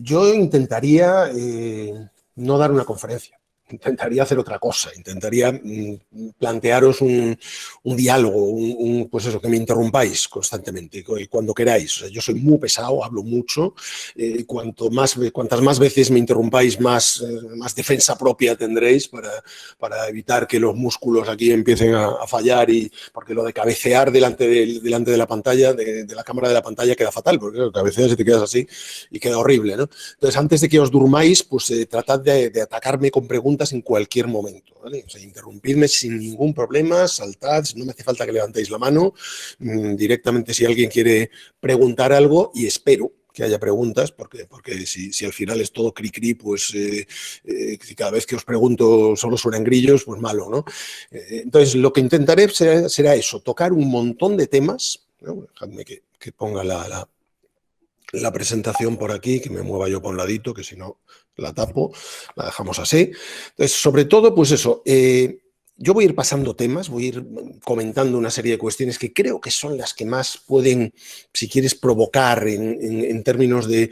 Yo intentaría no dar una conferencia. Intentaría hacer otra cosa, intentaría plantearos un diálogo, pues eso, que me interrumpáis constantemente, cuando queráis. O sea, yo soy muy pesado, hablo mucho, cuantas más veces me interrumpáis, más defensa propia tendréis para evitar que los músculos aquí empiecen a fallar, porque lo de cabecear delante de la pantalla, de la cámara de la pantalla queda fatal, porque claro, cabeceas y te quedas así y queda horrible, ¿no? Entonces, antes de que os durmáis, pues tratad de atacarme con preguntas en cualquier momento, ¿vale? O sea, interrumpidme sin ningún problema, saltad, no me hace falta que levantéis la mano, directamente si alguien quiere preguntar algo, y espero que haya preguntas, porque si al final es todo cri-cri, pues si cada vez que os pregunto solo suenan grillos, pues malo, ¿no? Entonces, lo que intentaré será eso, tocar un montón de temas, ¿no? Dejadme que ponga la presentación por aquí, que me mueva yo por un ladito, que si no la tapo, la dejamos así. Entonces, sobre todo, pues eso, yo voy a ir pasando temas, voy a ir comentando una serie de cuestiones que creo que son las que más pueden, si quieres, provocar en términos de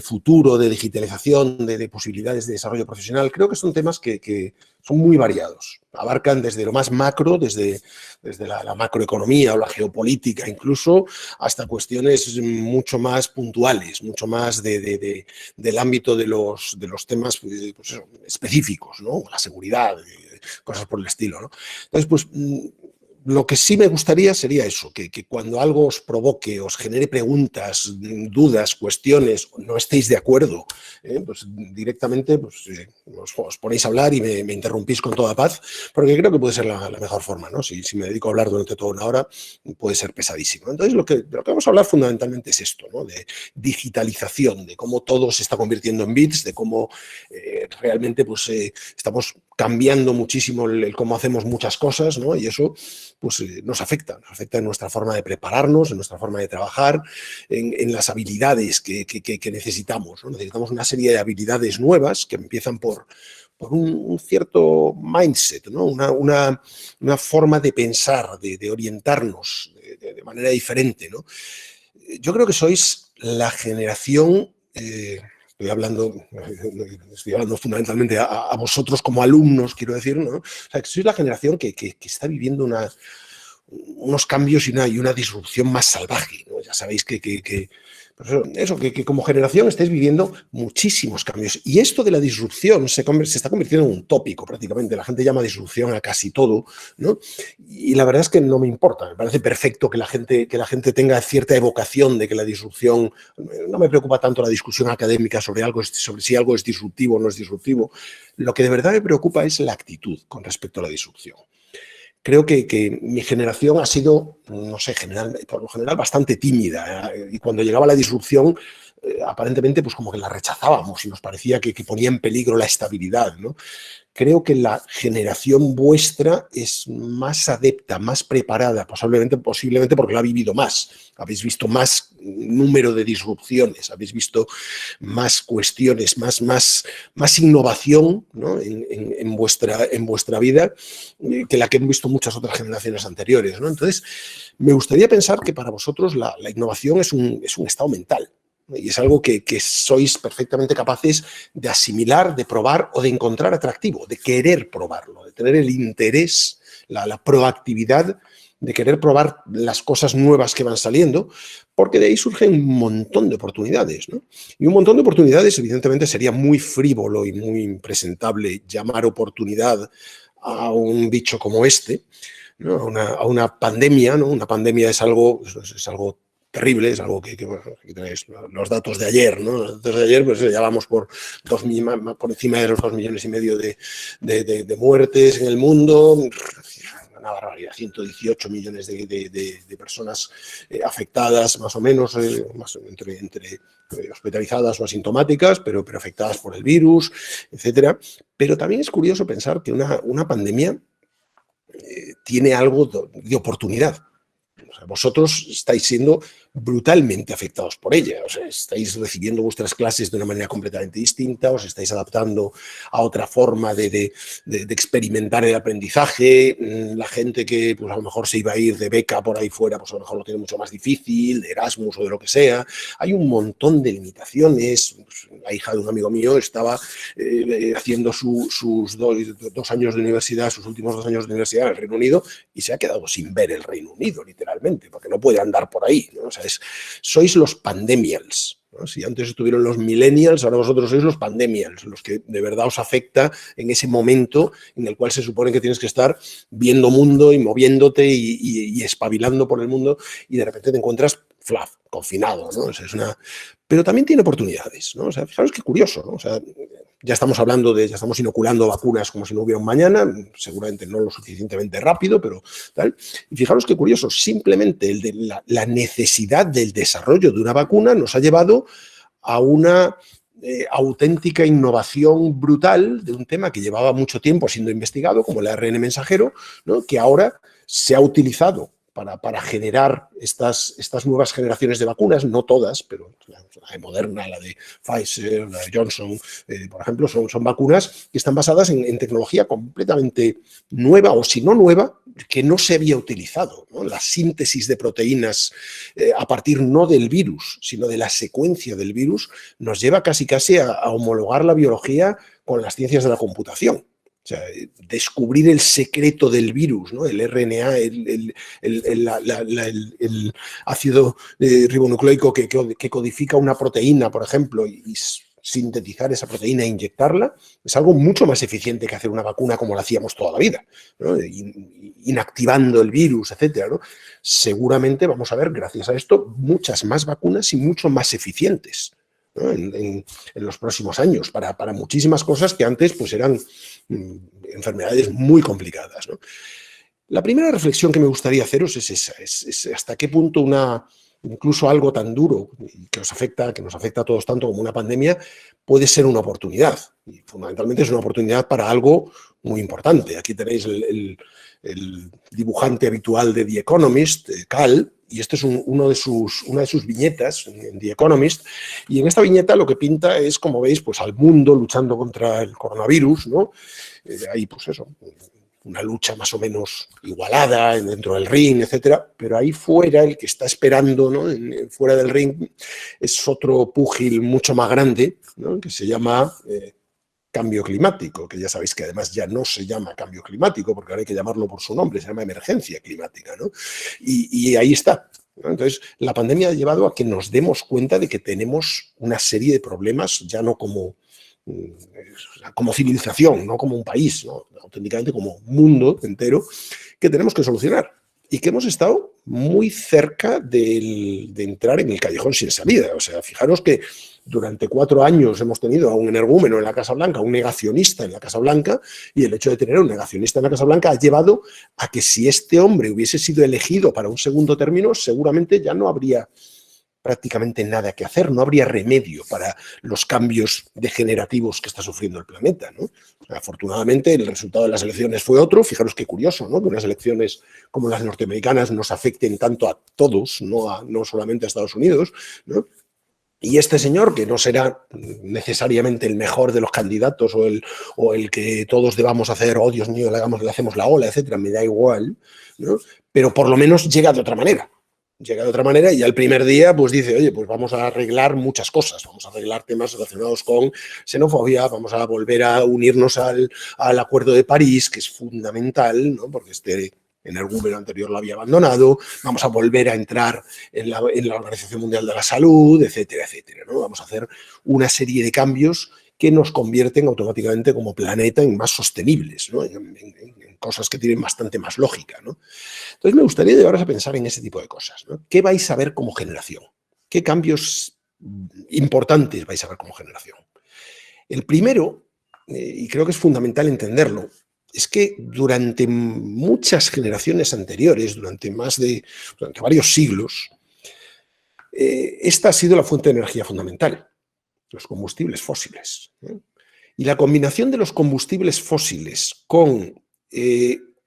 futuro, de digitalización, de posibilidades de desarrollo profesional. Creo que son temas que son muy variados. Abarcan desde lo más macro, desde la macroeconomía o la geopolítica incluso, hasta cuestiones mucho más puntuales, mucho más del ámbito de los temas pues eso, específicos, ¿no? La seguridad, cosas por el estilo, ¿no? Entonces, pues lo que sí me gustaría sería eso, que cuando algo os provoque, os genere preguntas, dudas, cuestiones, no estéis de acuerdo, pues directamente pues, os ponéis a hablar y me interrumpís con toda paz, porque creo que puede ser la mejor forma, ¿no? Si me dedico a hablar durante toda una hora, puede ser pesadísimo. Entonces, de lo que vamos a hablar fundamentalmente es esto, ¿no? De digitalización, de cómo todo se está convirtiendo en bits, de cómo realmente pues, estamos cambiando muchísimo el cómo hacemos muchas cosas, ¿no? Y eso pues nos afecta en nuestra forma de prepararnos, en nuestra forma de trabajar, en las habilidades que necesitamos, ¿no? Necesitamos una serie de habilidades nuevas que empiezan por un cierto mindset, ¿no? Una forma de pensar, de orientarnos de manera diferente, ¿no? Yo creo que sois la generación... Estoy hablando fundamentalmente a vosotros como alumnos, quiero decir, ¿no? O sea, que sois la generación que está viviendo unos cambios y una disrupción más salvaje, ¿no? Ya sabéis pues que como generación estáis viviendo muchísimos cambios. Y esto de la disrupción se está convirtiendo en un tópico prácticamente. La gente llama disrupción a casi todo, ¿no? Y la verdad es que no me importa. Me parece perfecto que la gente tenga cierta evocación de que la disrupción... No me preocupa tanto la discusión académica sobre si algo es disruptivo o no es disruptivo. Lo que de verdad me preocupa es la actitud con respecto a la disrupción. Creo que mi generación ha sido, no sé, por lo general bastante tímida, y cuando llegaba la disrupción, aparentemente pues como que la rechazábamos y nos parecía que ponía en peligro la estabilidad, ¿no? Creo que la generación vuestra es más adepta, más preparada, posiblemente porque lo ha vivido más. Habéis visto más número de disrupciones, habéis visto más cuestiones, más innovación, ¿no? en vuestra vida que la que han visto muchas otras generaciones anteriores, ¿no? Entonces, me gustaría pensar que para vosotros la innovación es un estado mental. Y es algo que sois perfectamente capaces de asimilar, de probar o de encontrar atractivo, de querer probarlo, de tener el interés, la proactividad de querer probar las cosas nuevas que van saliendo, porque de ahí surgen un montón de oportunidades, ¿no? Y un montón de oportunidades, evidentemente, sería muy frívolo y muy impresentable llamar oportunidad a un bicho como este, ¿no? A una pandemia, ¿no? Una pandemia es algo terrible, es algo bueno, aquí tenéis los datos de ayer, ¿no? Los datos de ayer, pues ya vamos por encima de los 2,5 millones de muertes en el mundo, una barbaridad, 118 millones de personas afectadas, más o menos, entre hospitalizadas o asintomáticas, pero afectadas por el virus, etcétera. Pero también es curioso pensar que una pandemia tiene algo de oportunidad. O sea, vosotros estáis siendo brutalmente afectados por ella. O sea, estáis recibiendo vuestras clases de una manera completamente distinta, os estáis adaptando a otra forma de experimentar el aprendizaje. La gente que pues, a lo mejor se iba a ir de beca por ahí fuera, pues a lo mejor lo tiene mucho más difícil, de Erasmus o de lo que sea. Hay un montón de limitaciones. La hija de un amigo mío estaba haciendo sus dos años de universidad, sus últimos 2 años de universidad en el Reino Unido, y se ha quedado sin ver el Reino Unido, literalmente, porque no puede andar por ahí, ¿no? O sea, sois los pandemials, ¿no? Si antes estuvieron los millennials, ahora vosotros sois los pandemials, los que de verdad os afecta en ese momento en el cual se supone que tienes que estar viendo mundo y moviéndote y espabilando por el mundo, y de repente te encuentras confinado, ¿no? O sea, pero también tiene oportunidades, ¿no? O sea, fijaros qué curioso, ¿no? O sea, ya estamos inoculando vacunas como si no hubiera un mañana, seguramente no lo suficientemente rápido, pero tal. Y fijaros qué curioso, simplemente la necesidad del desarrollo de una vacuna nos ha llevado a una auténtica innovación brutal de un tema que llevaba mucho tiempo siendo investigado, como el ARN mensajero, ¿no? Que ahora se ha utilizado para generar estas nuevas generaciones de vacunas, no todas, pero la de Moderna, la de Pfizer, la de Johnson, por ejemplo, son vacunas que están basadas en tecnología completamente nueva, o si no nueva, que no se había utilizado, ¿no? La síntesis de proteínas a partir no del virus, sino de la secuencia del virus, nos lleva casi a homologar la biología con las ciencias de la computación. O sea, descubrir el secreto del virus, ¿no? El RNA, el ácido ribonucleico que codifica una proteína, por ejemplo, y sintetizar esa proteína e inyectarla, es algo mucho más eficiente que hacer una vacuna como la hacíamos toda la vida, ¿no? Inactivando el virus, etcétera, ¿no? Seguramente vamos a ver, gracias a esto, muchas más vacunas y mucho más eficientes, ¿no? En los próximos años, para muchísimas cosas que antes pues eran enfermedades muy complicadas, ¿no? La primera reflexión que me gustaría haceros es esa, es hasta qué punto incluso algo tan duro que nos afecta a todos tanto como una pandemia, puede ser una oportunidad. Y fundamentalmente es una oportunidad para algo muy importante. Aquí tenéis el dibujante habitual de The Economist, Cal, y este es una de sus viñetas en The Economist, y en esta viñeta lo que pinta es, como veis, pues al mundo luchando contra el coronavirus, ¿no? Ahí, pues eso, una lucha más o menos igualada dentro del ring, etcétera, pero ahí fuera, el que está esperando, ¿no? Fuera del ring, es otro púgil mucho más grande, ¿no? Que se llama cambio climático, que ya sabéis que además ya no se llama cambio climático, porque ahora hay que llamarlo por su nombre, se llama emergencia climática, ¿no? Y ahí está, ¿no? Entonces, la pandemia ha llevado a que nos demos cuenta de que tenemos una serie de problemas, ya no como civilización, no como un país, ¿no? Auténticamente como mundo entero, que tenemos que solucionar y que hemos estado muy cerca de entrar en el callejón sin salida. O sea, fijaros que durante 4 años hemos tenido a un energúmeno en la Casa Blanca, un negacionista en la Casa Blanca, y el hecho de tener un negacionista en la Casa Blanca ha llevado a que si este hombre hubiese sido elegido para un segundo término, seguramente ya no habría prácticamente nada que hacer, no habría remedio para los cambios degenerativos que está sufriendo el planeta, ¿no? O sea, afortunadamente el resultado de las elecciones fue otro. Fijaros qué curioso, ¿no? Que unas elecciones como las norteamericanas nos afecten tanto a todos, no solamente a Estados Unidos, ¿no? Y este señor, que no será necesariamente el mejor de los candidatos o el que todos debamos hacer, oh Dios mío, le hacemos la ola, etcétera, me da igual, ¿no? Pero por lo menos llega de otra manera. Llega de otra manera y ya el primer día pues dice, oye, pues vamos a arreglar muchas cosas, vamos a arreglar temas relacionados con xenofobia, vamos a volver a unirnos al Acuerdo de París, que es fundamental, ¿no? Porque este energúmeno anterior lo había abandonado, vamos a volver a entrar en la Organización Mundial de la Salud, etcétera, etcétera, ¿no? Vamos a hacer una serie de cambios que nos convierten automáticamente como planeta en más sostenibles, ¿no? En cosas que tienen bastante más lógica, ¿no? Entonces me gustaría llevaros a pensar en ese tipo de cosas, ¿no? ¿Qué vais a ver como generación? ¿Qué cambios importantes vais a ver como generación? El primero, y creo que es fundamental entenderlo, es que durante muchas generaciones anteriores, durante varios siglos, esta ha sido la fuente de energía fundamental, los combustibles fósiles, ¿eh? Y la combinación de los combustibles fósiles con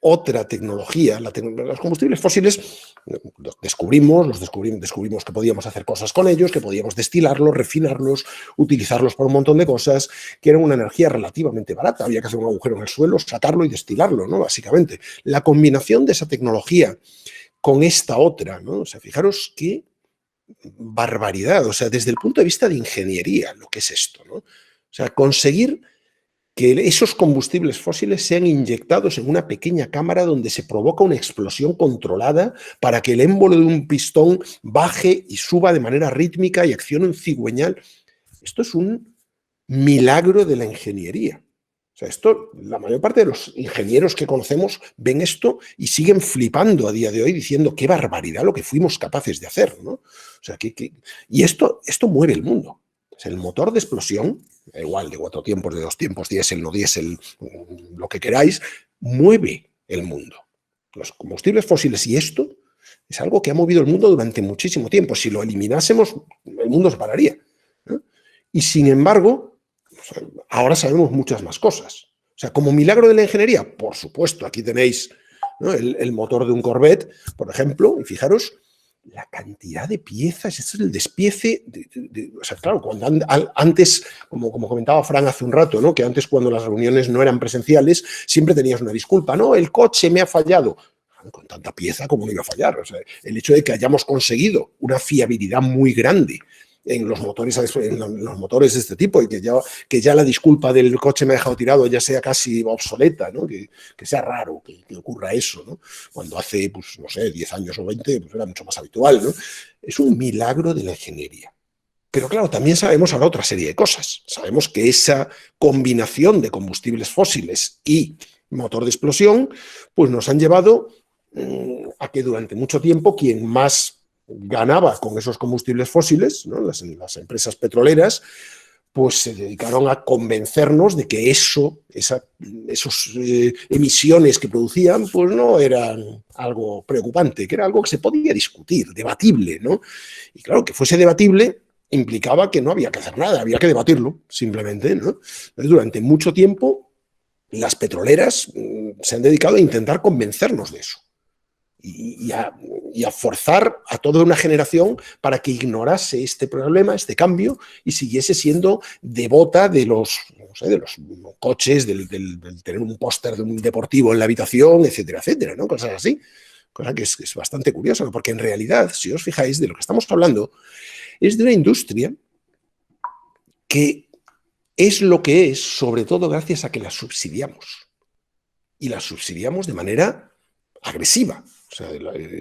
otra tecnología. Los combustibles fósiles los descubrimos que podíamos hacer cosas con ellos, que podíamos destilarlos, refinarlos, utilizarlos para un montón de cosas, que eran una energía relativamente barata. Había que hacer un agujero en el suelo, sacarlo y destilarlo, ¿no? Básicamente. La combinación de esa tecnología con esta otra, ¿no? O sea, fijaros qué barbaridad, o sea, desde el punto de vista de ingeniería, lo que es esto, ¿no? O sea, conseguir que esos combustibles fósiles sean inyectados en una pequeña cámara donde se provoca una explosión controlada para que el émbolo de un pistón baje y suba de manera rítmica y accione un cigüeñal. Esto es un milagro de la ingeniería. O sea, esto, la mayor parte de los ingenieros que conocemos ven esto y siguen flipando a día de hoy diciendo qué barbaridad lo que fuimos capaces de hacer, ¿no? O sea, y esto mueve el mundo. O sea, el motor de explosión, da igual, de 4 tiempos, de 2 tiempos, diésel, no diésel, lo que queráis, mueve el mundo. Los combustibles fósiles y esto es algo que ha movido el mundo durante muchísimo tiempo. Si lo eliminásemos, el mundo se pararía, ¿no? Y sin embargo, ahora sabemos muchas más cosas. O sea, como milagro de la ingeniería, por supuesto, aquí tenéis, ¿no?, el motor de un Corvette, por ejemplo, y fijaros la cantidad de piezas, este es el despiece, o sea, claro, cuando antes, como comentaba Fran hace un rato, ¿no?, que antes cuando las reuniones no eran presenciales, siempre tenías una disculpa, no, el coche me ha fallado. Con tanta pieza, ¿cómo no iba a fallar? O sea, el hecho de que hayamos conseguido una fiabilidad muy grande en los motores de este tipo y que ya la disculpa del coche me ha dejado tirado ya sea casi obsoleta, ¿no? Que sea raro que ocurra eso, ¿no? Cuando hace, pues, no sé, 10 años o 20, pues era mucho más habitual, ¿no? Es un milagro de la ingeniería. Pero claro, también sabemos ahora otra serie de cosas. Sabemos que esa combinación de combustibles fósiles y motor de explosión, pues nos han llevado a que durante mucho tiempo quien más ganaba con esos combustibles fósiles, ¿no?, las empresas petroleras, pues se dedicaron a convencernos de que esas emisiones que producían, pues no eran algo preocupante, que era algo que se podía discutir, debatible, ¿no? Y claro, que fuese debatible implicaba que no había que hacer nada, había que debatirlo, simplemente, ¿no? Entonces, durante mucho tiempo, las petroleras se han dedicado a intentar convencernos de eso. Y a forzar a toda una generación para que ignorase este problema, este cambio, y siguiese siendo devota de los, no sé, de los coches, del tener un póster de un deportivo en la habitación, etcétera, etcétera, ¿no? Cosas así. Cosa que es bastante curiosa, ¿no? Porque en realidad, si os fijáis, de lo que estamos hablando es de una industria que es lo que es, sobre todo gracias a que la subsidiamos. Y la subsidiamos de manera agresiva. O sea,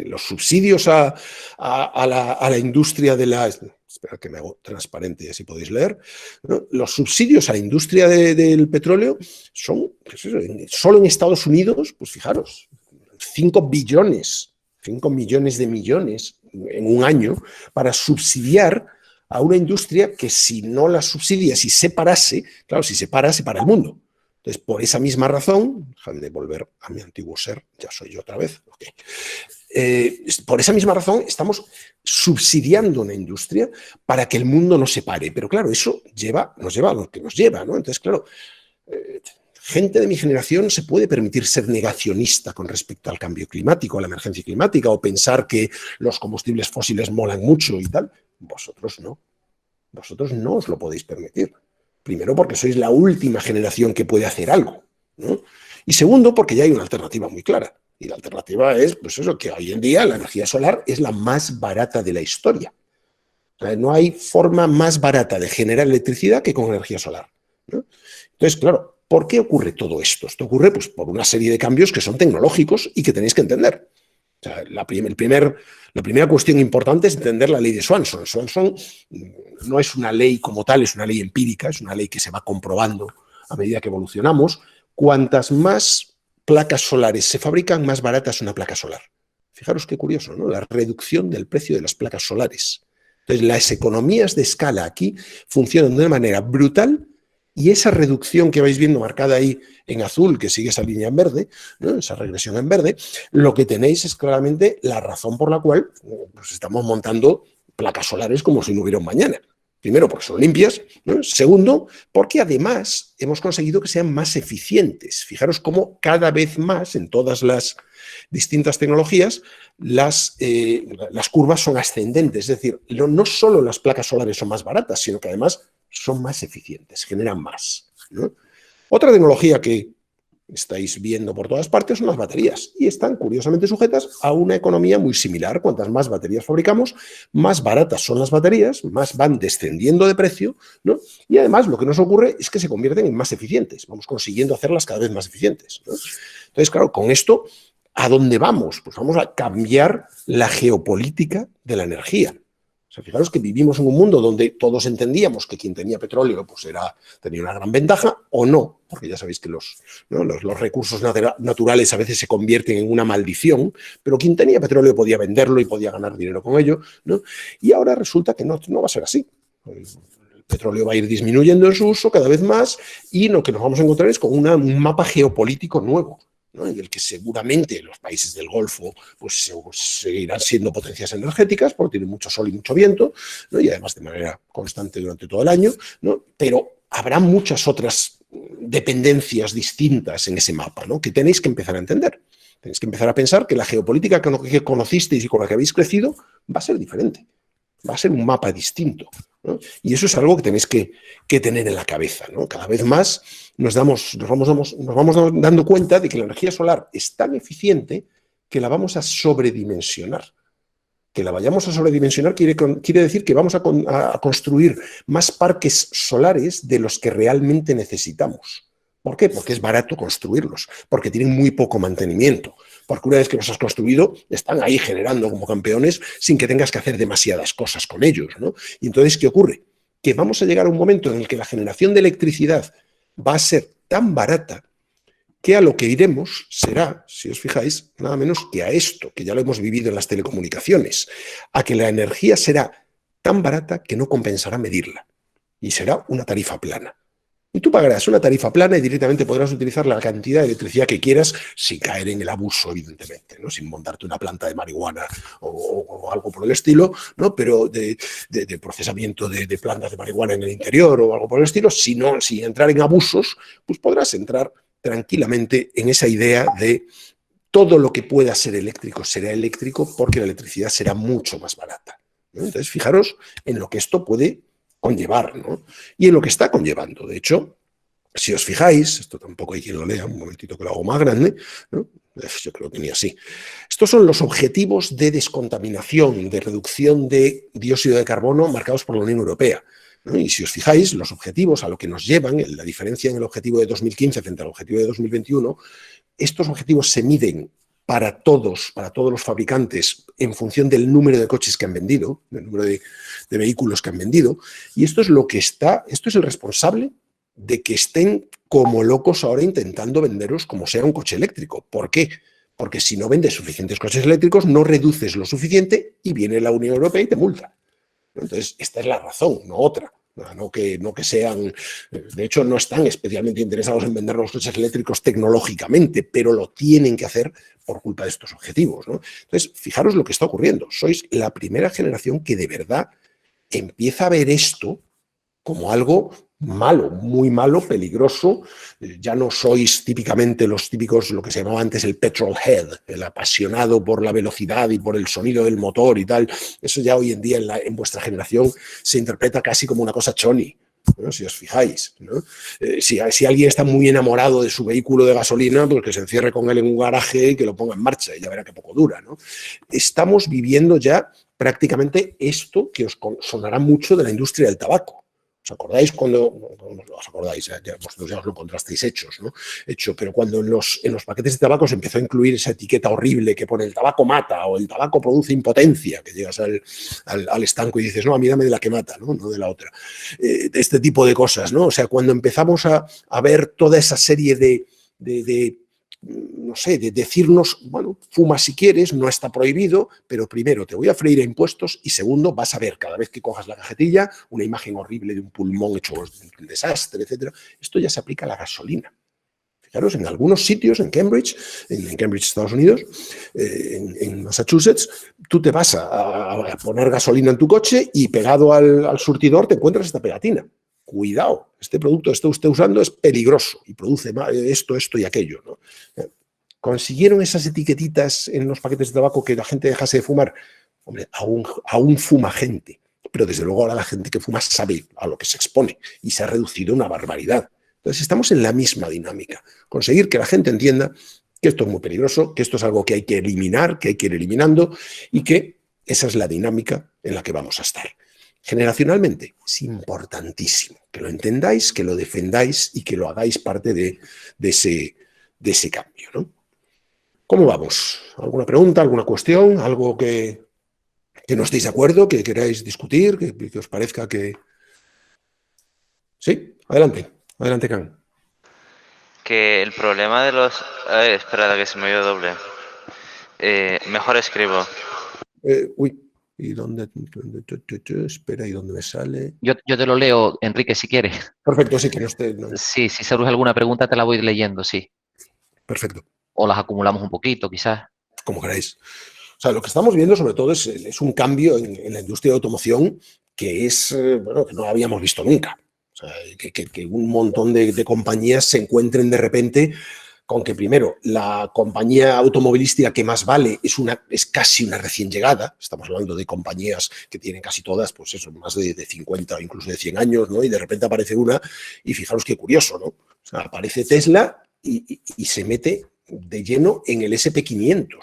los subsidios a la industria de la... Espera que me hago transparente, así podéis leer, ¿no? Los subsidios a la industria del petróleo son, pues eso, solo en Estados Unidos, pues fijaros, 5 millones de millones en un año para subsidiar a una industria que si no la subsidia, si se parase, claro, si se para el mundo. Entonces, por esa misma razón, déjame de volver a mi antiguo ser, ya soy yo otra vez, okay. Por esa misma razón estamos subsidiando una industria para que el mundo no se pare. Pero claro, eso nos lleva a lo que nos lleva, ¿no? Entonces, claro, gente de mi generación se puede permitir ser negacionista con respecto al cambio climático, a la emergencia climática, o pensar que los combustibles fósiles molan mucho y tal. Vosotros no. Vosotros no os lo podéis permitir. Primero, porque sois la última generación que puede hacer algo, ¿no? Y segundo, porque ya hay una alternativa muy clara. Y la alternativa es, pues eso, que hoy en día la energía solar es la más barata de la historia. O sea, no hay forma más barata de generar electricidad que con energía solar, ¿no? Entonces, claro, ¿por qué ocurre todo esto? Esto ocurre, pues, por una serie de cambios que son tecnológicos y que tenéis que entender. O sea, la primera cuestión importante es entender la ley de Swanson. Swanson no es una ley como tal, es una ley empírica, es una ley que se va comprobando a medida que evolucionamos. Cuantas más placas solares se fabrican, más barata es una placa solar. Fijaros qué curioso, ¿no? La reducción del precio de las placas solares. Entonces, las economías de escala aquí funcionan de una manera brutal. Y esa reducción que vais viendo marcada ahí en azul, que sigue esa línea en verde, ¿no?, esa regresión en verde, lo que tenéis es claramente la razón por la cual pues, estamos montando placas solares como si no hubiera un mañana. Primero, porque son limpias, ¿no? Segundo, porque además hemos conseguido que sean más eficientes. Fijaros cómo cada vez más en todas las distintas tecnologías las curvas son ascendentes. Es decir, no solo las placas solares son más baratas, sino que además son más eficientes, generan más, ¿no? Otra tecnología que estáis viendo por todas partes son las baterías y están curiosamente sujetas a una economía muy similar. Cuantas más baterías fabricamos, más baratas son las baterías, más van descendiendo de precio, ¿no? Y además lo que nos ocurre es que se convierten en más eficientes. Vamos consiguiendo hacerlas cada vez más eficientes, ¿no? Entonces, claro, con esto, ¿a dónde vamos? Pues vamos a cambiar la geopolítica de la energía. O sea, fijaros que vivimos en un mundo donde todos entendíamos que quien tenía petróleo pues tenía una gran ventaja, o no, porque ya sabéis que los recursos naturales a veces se convierten en una maldición, pero quien tenía petróleo podía venderlo y podía ganar dinero con ello, ¿no? Y ahora resulta que no va a ser así. El petróleo va a ir disminuyendo en su uso cada vez más y lo que nos vamos a encontrar es con un mapa geopolítico nuevo, ¿no? En el que seguramente los países del Golfo pues seguirán siendo potencias energéticas porque tienen mucho sol y mucho viento, ¿no? Y además de manera constante durante todo el año, ¿no? Pero habrá muchas otras dependencias distintas en ese mapa, ¿no? Que tenéis que empezar a entender. Tenéis que empezar a pensar que la geopolítica que conocisteis y con la que habéis crecido va a ser diferente, va a ser un mapa distinto, ¿no? Y eso es algo que tenéis que tener en la cabeza, ¿no? Cada vez más nos vamos dando cuenta de que la energía solar es tan eficiente que la vamos a sobredimensionar. Que la vayamos a sobredimensionar quiere decir que vamos a construir más parques solares de los que realmente necesitamos. ¿Por qué? Porque es barato construirlos, porque tienen muy poco mantenimiento, porque una vez que los has construido, están ahí generando como campeones sin que tengas que hacer demasiadas cosas con ellos, ¿no? Y entonces, ¿qué ocurre? Que vamos a llegar a un momento en el que la generación de electricidad va a ser tan barata que a lo que iremos será, si os fijáis, nada menos que a esto, que ya lo hemos vivido en las telecomunicaciones, a que la energía será tan barata que no compensará medirla y será una tarifa plana. Y tú pagarás una tarifa plana y directamente podrás utilizar la cantidad de electricidad que quieras sin caer en el abuso, evidentemente, ¿no? Sin montarte una planta de marihuana o algo por el estilo, ¿no? Pero de procesamiento de plantas de marihuana en el interior o algo por el estilo, sin entrar en abusos, pues podrás entrar tranquilamente en esa idea de todo lo que pueda ser eléctrico será eléctrico porque la electricidad será mucho más barata, ¿no? Entonces, fijaros en lo que esto puede conllevar, ¿no? Y en lo que está conllevando. De hecho, si os fijáis, esto tampoco hay quien lo lea, un momentito que lo hago más grande, ¿no? Yo creo que ni así. Estos son los objetivos de descontaminación, de reducción de dióxido de carbono marcados por la Unión Europea, ¿no? Y si os fijáis, los objetivos a lo que nos llevan, la diferencia en el objetivo de 2015 frente al objetivo de 2021, estos objetivos se miden para todos los fabricantes en función del número de coches que han vendido, del número de vehículos que han vendido, y esto es el responsable de que estén como locos ahora intentando venderos como sea un coche eléctrico. ¿Por qué? Porque si no vendes suficientes coches eléctricos, no reduces lo suficiente y viene la Unión Europea y te multa. Entonces, esta es la razón, no otra. No que sean, de hecho no están especialmente interesados en vender los coches eléctricos tecnológicamente, pero lo tienen que hacer por culpa de estos objetivos, ¿no? Entonces, fijaros lo que está ocurriendo. Sois la primera generación que de verdad empieza a ver esto como algo malo, muy malo, peligroso. Ya no sois típicamente los típicos, lo que se llamaba antes el petrol head, el apasionado por la velocidad y por el sonido del motor y tal. Eso ya hoy en día en vuestra generación se interpreta casi como una cosa choni, ¿no? Si os fijáis, ¿no? Si alguien está muy enamorado de su vehículo de gasolina, pues que se encierre con él en un garaje y que lo ponga en marcha y ya verá qué poco dura, ¿no? Estamos viviendo ya prácticamente esto que os sonará mucho de la industria del tabaco. ¿Os acordáis cuando, no os acordáis, vosotros ya os lo encontrasteis hecho, pero cuando en los paquetes de tabaco se empezó a incluir esa etiqueta horrible que pone el tabaco mata o el tabaco produce impotencia, que llegas al estanco y dices, no, a mí dame de la que mata, no de la otra. Este tipo de cosas, ¿no? O sea, cuando empezamos a ver toda esa serie de no sé, de decirnos, bueno, fuma si quieres, no está prohibido, pero primero te voy a freír a impuestos y segundo vas a ver cada vez que cojas la cajetilla una imagen horrible de un pulmón hecho un desastre, etcétera. Esto ya se aplica a la gasolina. Fijaros, en algunos sitios, en Cambridge, Estados Unidos, en Massachusetts, tú te vas a poner gasolina en tu coche y pegado al surtidor te encuentras esta pegatina. Cuidado, este producto que está usted usando es peligroso y produce esto, esto y aquello, ¿no? ¿Consiguieron esas etiquetitas en los paquetes de tabaco que la gente dejase de fumar? Hombre, aún fuma gente, pero desde luego ahora la gente que fuma sabe a lo que se expone y se ha reducido una barbaridad. Entonces estamos en la misma dinámica. Conseguir que la gente entienda que esto es muy peligroso, que esto es algo que hay que eliminar, que hay que ir eliminando y que esa es la dinámica en la que vamos a estar. Generacionalmente es importantísimo que lo entendáis, que lo defendáis y que lo hagáis parte de ese cambio, ¿no? ¿Cómo vamos? ¿Alguna pregunta, alguna cuestión, algo que no estéis de acuerdo, que queráis discutir, que os parezca que... Sí, adelante, adelante, Can. Que el problema de los... A ver, espera, que se me dio doble. Mejor escribo. Uy, ¿y dónde? Espera, ¿y dónde me sale? Yo te lo leo, Enrique, si quieres. Perfecto, sí, que no esté... No. Sí, si surge alguna pregunta te la voy leyendo, sí. Perfecto. O las acumulamos un poquito, quizás. Como queráis. O sea, lo que estamos viendo sobre todo es un cambio en la industria de automoción que es, bueno, que no habíamos visto nunca. O sea, que un montón de compañías se encuentren de repente con que, primero, la compañía automovilística que más vale es casi una recién llegada. Estamos hablando de compañías que tienen casi todas, pues eso, más de 50 o incluso de 100 años, ¿no? Y de repente aparece una y fijaros qué curioso, ¿no? O sea, aparece Tesla y se mete de lleno en el SP500.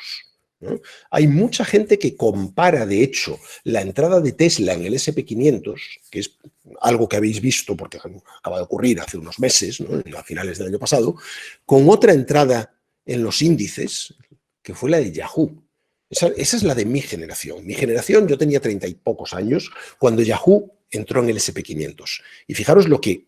¿No? Hay mucha gente que compara, de hecho, la entrada de Tesla en el SP500, que es algo que habéis visto porque acaba de ocurrir hace unos meses, ¿no? A finales del año pasado, con otra entrada en los índices, que fue la de Yahoo. Esa es la de mi generación. Mi generación, yo tenía 30 y pocos años cuando Yahoo entró en el SP500. Y fijaros lo que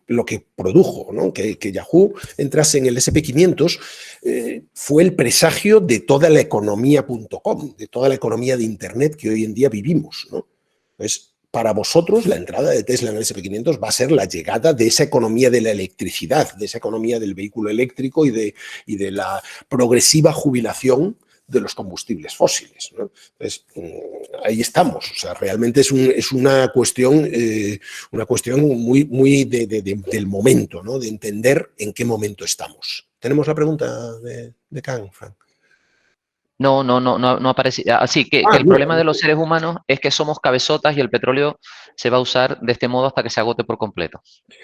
produjo, ¿no? Que Yahoo entrase en el SP500 fue el presagio de toda la economía.com, de toda la economía de Internet que hoy en día vivimos, ¿no? Entonces, para vosotros, la entrada de Tesla en el SP500 va a ser la llegada de esa economía de la electricidad, de esa economía del vehículo eléctrico y de la progresiva jubilación de los combustibles fósiles, ¿no? Entonces, ahí estamos. O sea, realmente es una cuestión muy del momento, ¿no? De entender en qué momento estamos. ¿Tenemos la pregunta de Can, Frank? No aparece. Así que el problema de los seres humanos es que somos cabezotas y el petróleo se va a usar de este modo hasta que se agote por completo.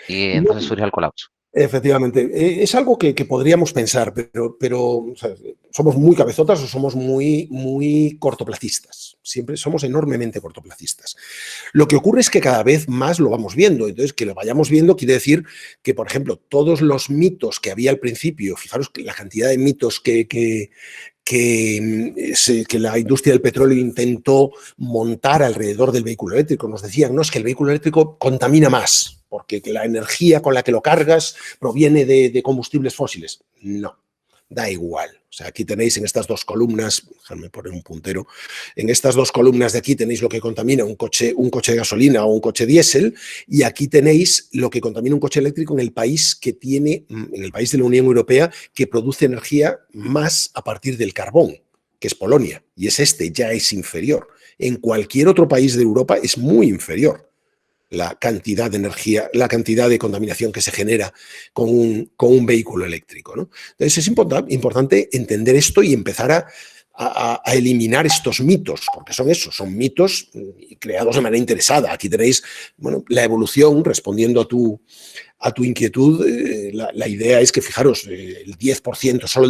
Y entonces surge el colapso. Efectivamente, es algo que podríamos pensar, pero o sea, somos muy cabezotas o somos muy cortoplacistas. Siempre somos enormemente cortoplacistas. Lo que ocurre es que cada vez más lo vamos viendo. Entonces, que lo vayamos viendo quiere decir que, por ejemplo, todos los mitos que había al principio, fijaros que la cantidad de mitos que la industria del petróleo intentó montar alrededor del vehículo eléctrico. Nos decían, no, es que el vehículo eléctrico contamina más, porque la energía con la que lo cargas proviene de combustibles fósiles. No, da igual. O sea, aquí tenéis en estas dos columnas, déjame poner un puntero, en estas dos columnas de aquí tenéis lo que contamina un coche de gasolina o un coche diésel, y aquí tenéis lo que contamina un coche eléctrico en el país en el país de la Unión Europea que produce energía más a partir del carbón, que es Polonia, y ya es inferior. En cualquier otro país de Europa es muy inferior la cantidad de energía, la cantidad de contaminación que se genera con un vehículo eléctrico, ¿no? Entonces es importante entender esto y empezar a eliminar estos mitos, porque son mitos creados de manera interesada. Aquí tenéis, bueno, la evolución, respondiendo a tu inquietud, la idea es que, fijaros, solo el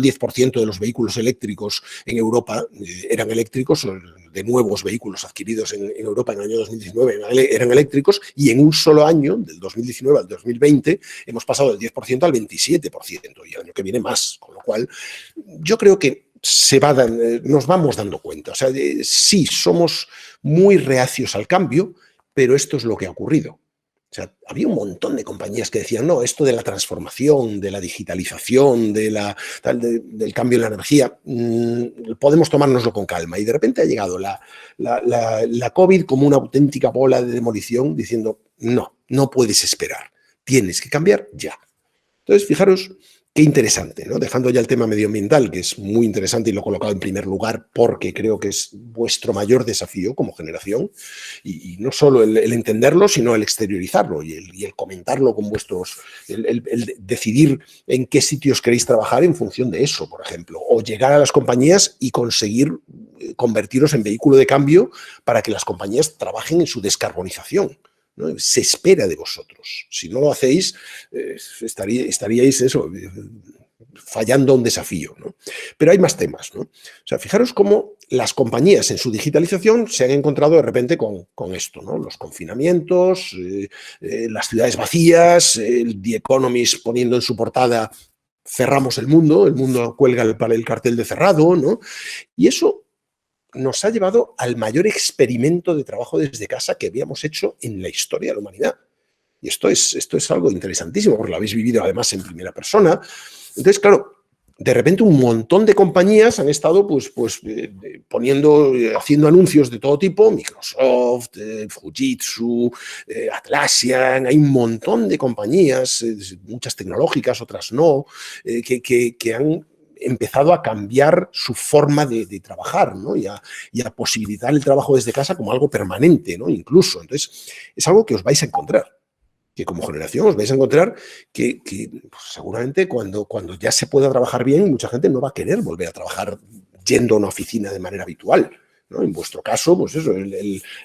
10% de los vehículos eléctricos en Europa eran eléctricos, de nuevos vehículos adquiridos en Europa en el año 2019 eran eléctricos, y en un solo año, del 2019 al 2020, hemos pasado del 10% al 27%, y el año que viene más, con lo cual yo creo que nos vamos dando cuenta. O sea, sí, somos muy reacios al cambio, pero esto es lo que ha ocurrido. O sea, había un montón de compañías que decían, no, esto de la transformación, de la digitalización, del cambio en la energía, podemos tomárnoslo con calma. Y de repente ha llegado la COVID como una auténtica bola de demolición diciendo, no puedes esperar, tienes que cambiar ya. Entonces, fijaros Qué interesante, ¿no? Dejando ya el tema medioambiental, que es muy interesante y lo he colocado en primer lugar porque creo que es vuestro mayor desafío como generación, y no solo el entenderlo, sino el exteriorizarlo y el comentarlo con vuestros, el decidir en qué sitios queréis trabajar en función de eso, por ejemplo, o llegar a las compañías y conseguir convertiros en vehículo de cambio para que las compañías trabajen en su descarbonización, ¿no? Se espera de vosotros. Si no lo hacéis, estaríais eso, fallando un desafío, ¿no? Pero hay más temas, ¿no? O sea, fijaros cómo las compañías en su digitalización se han encontrado de repente con esto, ¿no? Los confinamientos, las ciudades vacías, el The Economist poniendo en su portada cerramos el mundo cuelga el cartel de cerrado, ¿no? Y eso nos ha llevado al mayor experimento de trabajo desde casa que habíamos hecho en la historia de la humanidad. Y esto es algo interesantísimo, porque lo habéis vivido además en primera persona. Entonces, claro, de repente un montón de compañías han estado haciendo anuncios de todo tipo, Microsoft, Fujitsu, Atlassian, hay un montón de compañías, muchas tecnológicas, otras no, que han empezado a cambiar su forma de trabajar, ¿no? y a posibilitar el trabajo desde casa como algo permanente, ¿no? Incluso. Entonces, es algo que os vais a encontrar, que como generación os vais a encontrar que pues, seguramente cuando ya se pueda trabajar bien, mucha gente no va a querer volver a trabajar yendo a una oficina de manera habitual, ¿no? En vuestro caso, pues eso,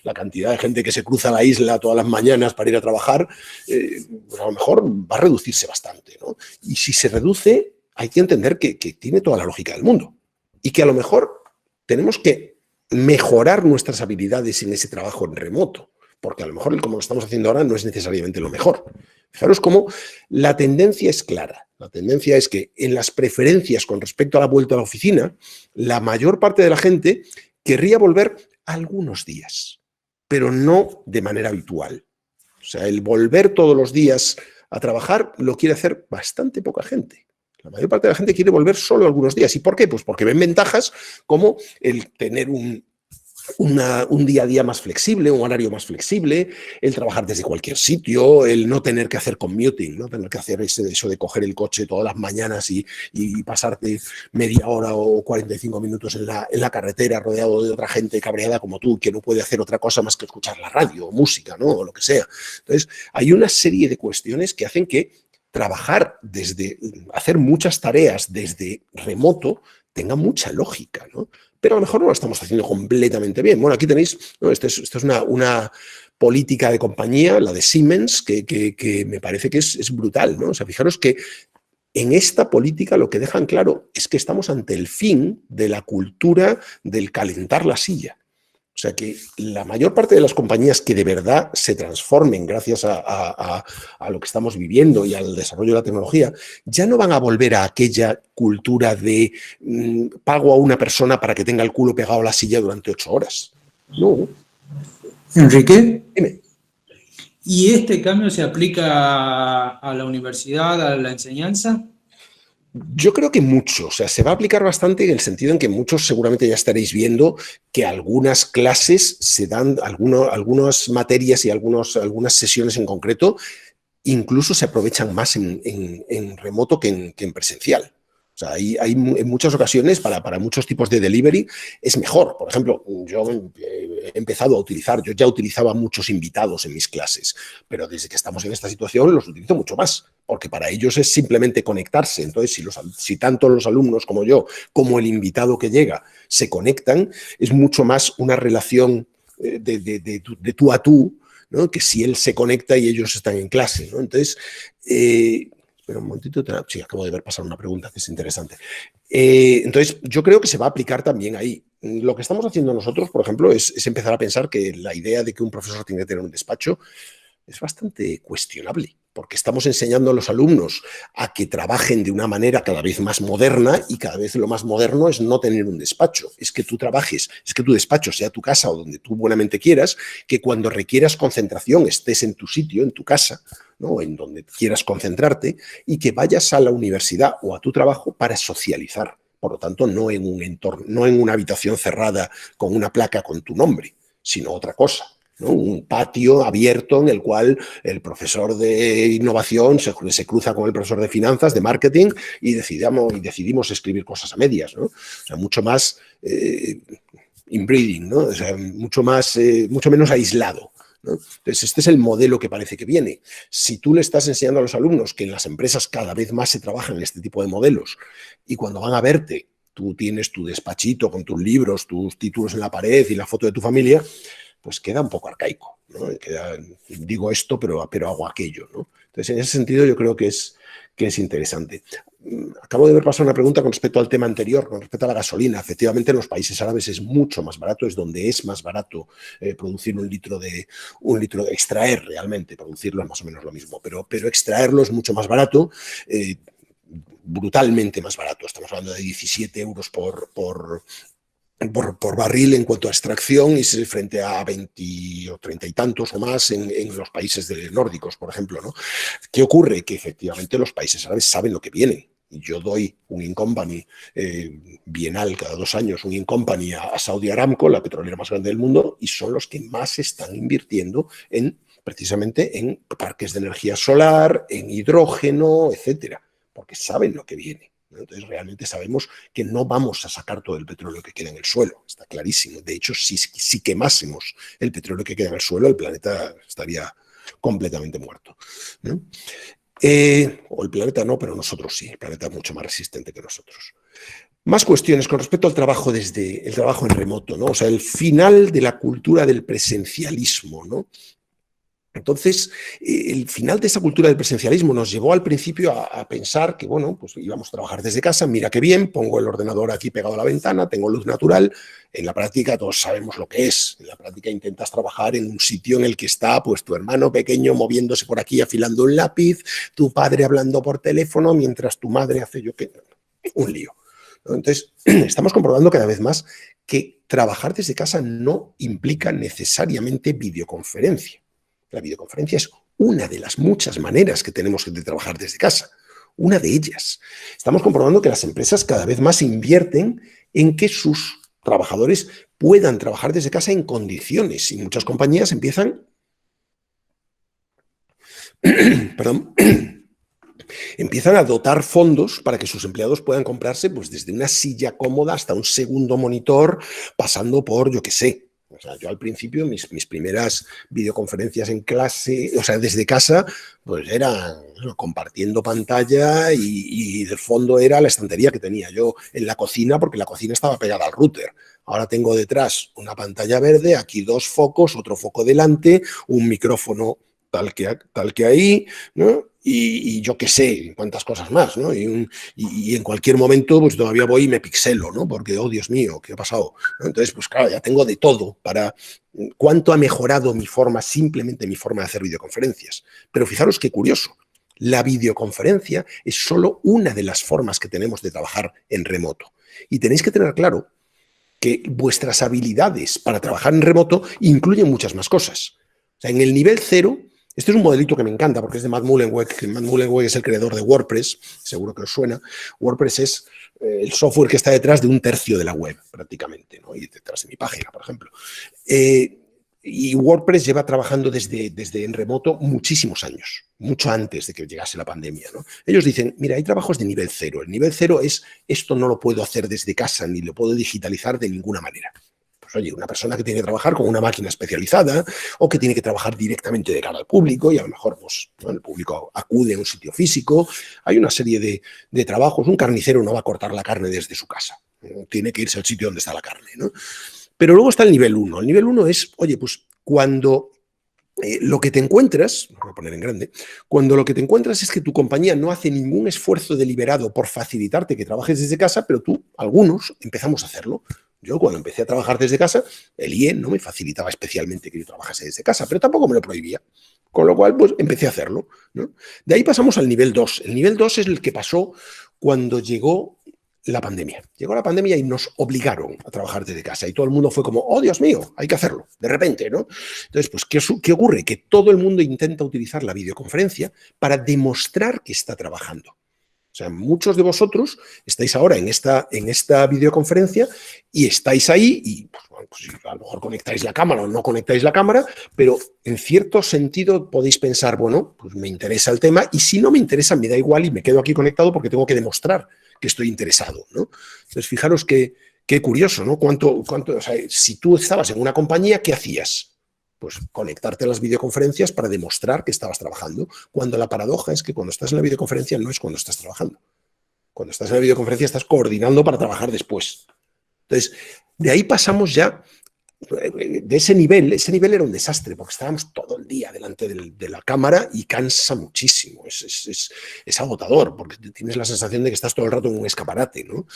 la cantidad de gente que se cruza la isla todas las mañanas para ir a trabajar, pues a lo mejor va a reducirse bastante, ¿no? Y si se reduce, hay que entender que tiene toda la lógica del mundo y que a lo mejor tenemos que mejorar nuestras habilidades en ese trabajo en remoto, porque a lo mejor el como lo estamos haciendo ahora no es necesariamente lo mejor. Fijaros cómo la tendencia es clara. La tendencia es que en las preferencias con respecto a la vuelta a la oficina, la mayor parte de la gente querría volver algunos días, pero no de manera habitual. O sea, el volver todos los días a trabajar lo quiere hacer bastante poca gente. La mayor parte de la gente quiere volver solo algunos días. ¿Y por qué? Pues porque ven ventajas como el tener un día a día más flexible, un horario más flexible, el trabajar desde cualquier sitio, el no tener que hacer commuting, no tener que hacer eso de coger el coche todas las mañanas y pasarte media hora o 45 minutos en la carretera rodeado de otra gente cabreada como tú, que no puede hacer otra cosa más que escuchar la radio o música, ¿no? O lo que sea. Entonces, hay una serie de cuestiones que hacen que trabajar hacer muchas tareas desde remoto tenga mucha lógica, ¿no? Pero a lo mejor no lo estamos haciendo completamente bien. Bueno, aquí tenéis, ¿no? Esto es una política de compañía, la de Siemens, que me parece que es brutal, ¿no? O sea, fijaros que en esta política lo que dejan claro es que estamos ante el fin de la cultura del calentar la silla. O sea que la mayor parte de las compañías que de verdad se transformen gracias a lo que estamos viviendo y al desarrollo de la tecnología, ya no van a volver a aquella cultura de pago a una persona para que tenga el culo pegado a la silla durante 8 horas. No. Enrique, Dime. ¿y este cambio se aplica a la universidad, a la enseñanza? Yo creo que mucho, o sea, se va a aplicar bastante en el sentido en que muchos seguramente ya estaréis viendo que algunas clases se dan, algunas materias y algunas sesiones en concreto, incluso se aprovechan más en remoto que en presencial. O sea, hay en muchas ocasiones, para muchos tipos de delivery, es mejor. Por ejemplo, yo he empezado a utilizar, yo ya utilizaba muchos invitados en mis clases, pero desde que estamos en esta situación los utilizo mucho más, porque para ellos es simplemente conectarse. Entonces, si tanto los alumnos como yo, como el invitado que llega, se conectan, es mucho más una relación de tú a tú, ¿no? Que si él se conecta y ellos están en clase, ¿no? Entonces, espera un momentito, sí, acabo de ver pasar una pregunta que es interesante. Entonces, yo creo que se va a aplicar también ahí. Lo que estamos haciendo nosotros, por ejemplo, es empezar a pensar que la idea de que un profesor tiene que tener un despacho es bastante cuestionable, porque estamos enseñando a los alumnos a que trabajen de una manera cada vez más moderna, y cada vez lo más moderno es no tener un despacho, es que tú trabajes, es que tu despacho sea tu casa o donde tú buenamente quieras, que cuando requieras concentración estés en tu sitio, en tu casa, ¿no? En donde quieras concentrarte, y que vayas a la universidad o a tu trabajo para socializar. Por lo tanto, no en un entorno, no en una habitación cerrada con una placa con tu nombre, sino otra cosa. ¿no? Un patio abierto en el cual el profesor de innovación se cruza con el profesor de finanzas, de marketing, y decidimos escribir cosas a medias, ¿no? O sea, mucho más inbreeding, ¿no? O sea, mucho menos aislado, ¿no? Entonces, este es el modelo que parece que viene. Si tú le estás enseñando a los alumnos que en las empresas cada vez más se trabajan en este tipo de modelos, y cuando van a verte, tú tienes tu despachito con tus libros, tus títulos en la pared y la foto de tu familia, pues queda un poco arcaico, ¿no? Digo esto, pero hago aquello, ¿no? Entonces, en ese sentido, yo creo que es interesante. Acabo de ver pasar una pregunta con respecto al tema anterior, con respecto a la gasolina. Efectivamente, en los países árabes es mucho más barato, es donde es más barato producir un litro de extraer realmente, producirlo es más o menos lo mismo, pero extraerlo es mucho más barato, brutalmente más barato. Estamos hablando de 17 euros por barril en cuanto a extracción, y frente a 20 o 30 y tantos o más en los países nórdicos, por ejemplo, ¿no? ¿Qué ocurre? Que efectivamente los países árabes saben lo que viene. Yo doy un in-company bienal cada 2 años, un in-company a Saudi Aramco, la petrolera más grande del mundo, y son los que más están invirtiendo precisamente en parques de energía solar, en hidrógeno, etcétera, porque saben lo que viene. Entonces, realmente sabemos que no vamos a sacar todo el petróleo que queda en el suelo, está clarísimo. De hecho, si quemásemos el petróleo que queda en el suelo, el planeta estaría completamente muerto, ¿no? O el planeta no, pero nosotros sí, el planeta es mucho más resistente que nosotros. Más cuestiones con respecto al trabajo el trabajo en remoto, ¿no? O sea, el final de la cultura del presencialismo, ¿no? Entonces, el final de esa cultura del presencialismo nos llevó al principio a pensar que, bueno, pues íbamos a trabajar desde casa, mira qué bien, pongo el ordenador aquí pegado a la ventana, tengo luz natural. En la práctica todos sabemos lo que es. En la práctica intentas trabajar en un sitio en el que está pues tu hermano pequeño moviéndose por aquí afilando un lápiz, tu padre hablando por teléfono, mientras tu madre hace un lío, ¿no? Entonces, estamos comprobando cada vez más que trabajar desde casa no implica necesariamente videoconferencia. La videoconferencia es una de las muchas maneras que tenemos de trabajar desde casa, una de ellas. Estamos comprobando que las empresas cada vez más invierten en que sus trabajadores puedan trabajar desde casa en condiciones, y muchas compañías empiezan a dotar fondos para que sus empleados puedan comprarse pues desde una silla cómoda hasta un segundo monitor, pasando por, yo qué sé. O sea, yo al principio, mis primeras videoconferencias en clase, o sea, desde casa, pues eran compartiendo pantalla, y de fondo era la estantería que tenía yo en la cocina, porque la cocina estaba pegada al router. Ahora tengo detrás una pantalla verde, aquí 2 focos, otro foco delante, un micrófono tal que ahí, ¿no? Y yo qué sé, cuántas cosas más, ¿no? Y en cualquier momento, pues todavía voy y me pixelo, ¿no? Porque, oh, Dios mío, ¿qué ha pasado? ¿No? Entonces, pues claro, ya tengo de todo para... ¿Cuánto ha mejorado simplemente mi forma de hacer videoconferencias? Pero fijaros qué curioso, la videoconferencia es solo una de las formas que tenemos de trabajar en remoto. Y tenéis que tener claro que vuestras habilidades para trabajar en remoto incluyen muchas más cosas. O sea, en el nivel 0... Este es un modelito que me encanta porque es de Matt Mullenweg. Matt Mullenweg es el creador de WordPress, seguro que os suena. WordPress es el software que está detrás de 1/3 de la web, prácticamente, ¿no? Y detrás de mi página, por ejemplo. Y WordPress lleva trabajando desde en remoto muchísimos años, mucho antes de que llegase la pandemia, ¿no? Ellos dicen, mira, hay trabajos de nivel 0. El nivel 0 es, esto no lo puedo hacer desde casa ni lo puedo digitalizar de ninguna manera. Pues oye, una persona que tiene que trabajar con una máquina especializada o que tiene que trabajar directamente de cara al público, y a lo mejor pues, ¿no?, el público acude a un sitio físico. Hay una serie de trabajos. Un carnicero no va a cortar la carne desde su casa. Tiene que irse al sitio donde está la carne, ¿no? Pero luego está el nivel 1. El nivel 1 es, oye, pues cuando lo que te encuentras, lo voy a poner en grande, cuando lo que te encuentras es que tu compañía no hace ningún esfuerzo deliberado por facilitarte que trabajes desde casa, pero algunos, empezamos a hacerlo. Yo cuando empecé a trabajar desde casa, el IE no me facilitaba especialmente que yo trabajase desde casa, pero tampoco me lo prohibía. Con lo cual, pues empecé a hacerlo, ¿no? De ahí pasamos al nivel 2. El nivel 2 es el que pasó cuando llegó la pandemia. Llegó la pandemia y nos obligaron a trabajar desde casa. Y todo el mundo fue como, oh, Dios mío, hay que hacerlo, de repente, ¿no? Entonces, pues, ¿qué ocurre? Que todo el mundo intenta utilizar la videoconferencia para demostrar que está trabajando. O sea, muchos de vosotros estáis ahora en esta videoconferencia y estáis ahí y pues, bueno, pues a lo mejor conectáis la cámara o no conectáis la cámara, pero en cierto sentido podéis pensar, bueno, pues me interesa el tema y si no me interesa me da igual y me quedo aquí conectado porque tengo que demostrar que estoy interesado, ¿no? Entonces, fijaros qué curioso, ¿no? O sea, si tú estabas en una compañía, ¿qué hacías? Pues conectarte a las videoconferencias para demostrar que estabas trabajando, cuando la paradoja es que cuando estás en la videoconferencia no es cuando estás trabajando. Cuando estás en la videoconferencia estás coordinando para trabajar después. Entonces, de ahí pasamos ya, de ese nivel era un desastre, porque estábamos todo el día delante de la cámara y cansa muchísimo, es agotador, porque tienes la sensación de que estás todo el rato en un escaparate, ¿no?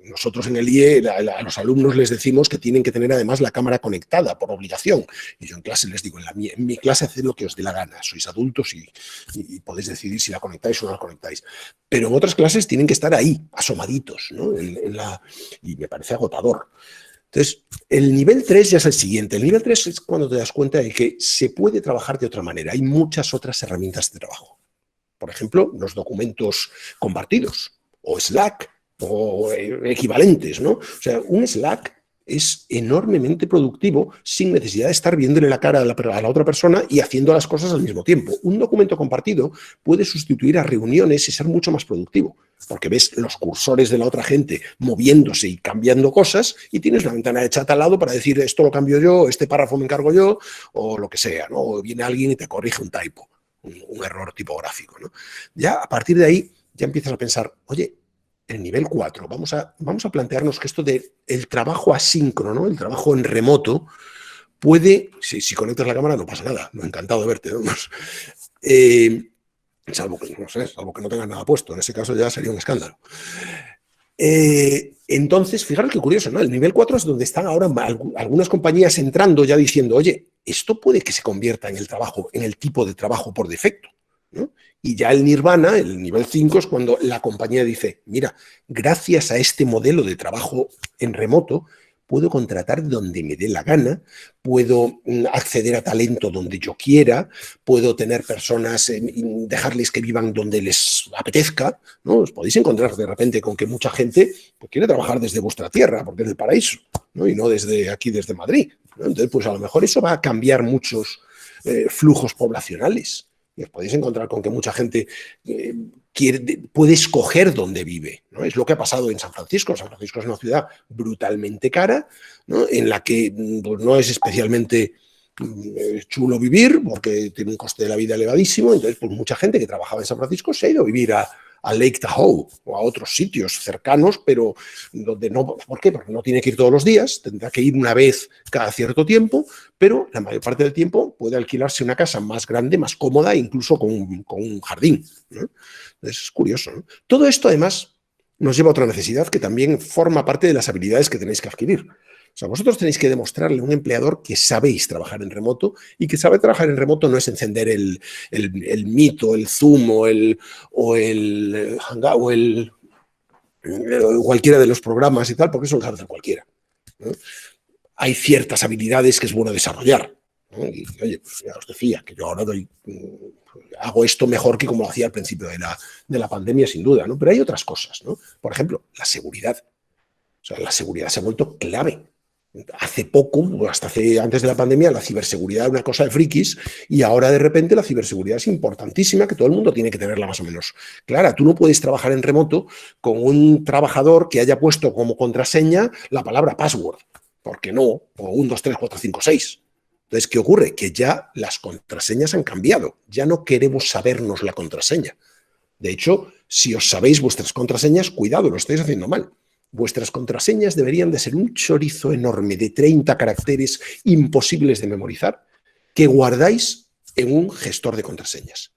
Nosotros en el IE a los alumnos les decimos que tienen que tener además la cámara conectada por obligación, y yo en clase les digo, en mi clase haced lo que os dé la gana, sois adultos y podéis decidir si la conectáis o no la conectáis, pero en otras clases tienen que estar ahí, asomaditos, ¿no? Y me parece agotador. Entonces, el nivel 3 ya es el siguiente. El nivel 3 es cuando te das cuenta de que se puede trabajar de otra manera. Hay muchas otras herramientas de trabajo. Por ejemplo, los documentos compartidos, o Slack, o equivalentes, ¿no? O sea, un Slack es enormemente productivo sin necesidad de estar viéndole la cara a la otra persona y haciendo las cosas al mismo tiempo. Un documento compartido puede sustituir a reuniones y ser mucho más productivo, porque ves los cursores de la otra gente moviéndose y cambiando cosas y tienes la ventana de chat al lado para decir esto lo cambio yo, este párrafo me encargo yo, o lo que sea, ¿no? O viene alguien y te corrige un typo, un error tipográfico, ¿no? Ya a partir de ahí ya empiezas a pensar, oye, el nivel 4, vamos a plantearnos que esto del trabajo asíncrono, ¿no? El trabajo en remoto, puede, si conectas la cámara no pasa nada, no, encantado de verte, ¿no? Salvo que no tengas nada puesto, en ese caso ya sería un escándalo. Entonces, fijaros qué curioso, ¿no? El nivel 4 es donde están ahora algunas compañías entrando ya diciendo, oye, esto puede que se convierta en el tipo de trabajo por defecto, ¿no? Y ya el nirvana, el nivel 5, es cuando la compañía dice, mira, gracias a este modelo de trabajo en remoto, puedo contratar donde me dé la gana, puedo acceder a talento donde yo quiera, puedo tener personas, dejarles que vivan donde les apetezca, ¿no? Os podéis encontrar de repente con que mucha gente pues, quiere trabajar desde vuestra tierra, porque es el paraíso, ¿no? Y no desde aquí, desde Madrid, ¿no? Entonces, pues a lo mejor eso va a cambiar muchos flujos poblacionales. Y os podéis encontrar con que mucha gente puede escoger dónde vive, ¿no? Es lo que ha pasado en San Francisco. San Francisco es una ciudad brutalmente cara, ¿no? En la que pues, no es especialmente chulo vivir porque tiene un coste de la vida elevadísimo. Entonces, pues mucha gente que trabajaba en San Francisco se ha ido a vivir a Lake Tahoe o a otros sitios cercanos, pero donde no. ¿Por qué? Porque no tiene que ir todos los días, tendrá que ir una vez cada cierto tiempo, pero la mayor parte del tiempo puede alquilarse una casa más grande, más cómoda, incluso con un jardín, ¿no? Entonces es curioso, ¿no? Todo esto, además, nos lleva a otra necesidad que también forma parte de las habilidades que tenéis que adquirir. O sea, vosotros tenéis que demostrarle a un empleador que sabéis trabajar en remoto y que saber trabajar en remoto no es encender el Meet o el Zoom o el Hangout o cualquiera de los programas y tal, porque eso lo sabe hacer cualquiera, ¿no? Hay ciertas habilidades que es bueno desarrollar, ¿no? Y oye, pues ya os decía que yo ahora hago esto mejor que como lo hacía al principio de la pandemia, sin duda, ¿no? Pero hay otras cosas, ¿no? Por ejemplo, la seguridad. O sea, la seguridad se ha vuelto clave. Hace poco, antes de la pandemia, la ciberseguridad era una cosa de frikis y ahora de repente la ciberseguridad es importantísima, que todo el mundo tiene que tenerla más o menos clara. Tú no puedes trabajar en remoto con un trabajador que haya puesto como contraseña la palabra password, porque no, o 1, 2, 3, 4, 5, 6. Entonces, ¿qué ocurre? Que ya las contraseñas han cambiado, ya no queremos sabernos la contraseña. De hecho, si os sabéis vuestras contraseñas, cuidado, lo estáis haciendo mal. Vuestras contraseñas deberían de ser un chorizo enorme de 30 caracteres imposibles de memorizar que guardáis en un gestor de contraseñas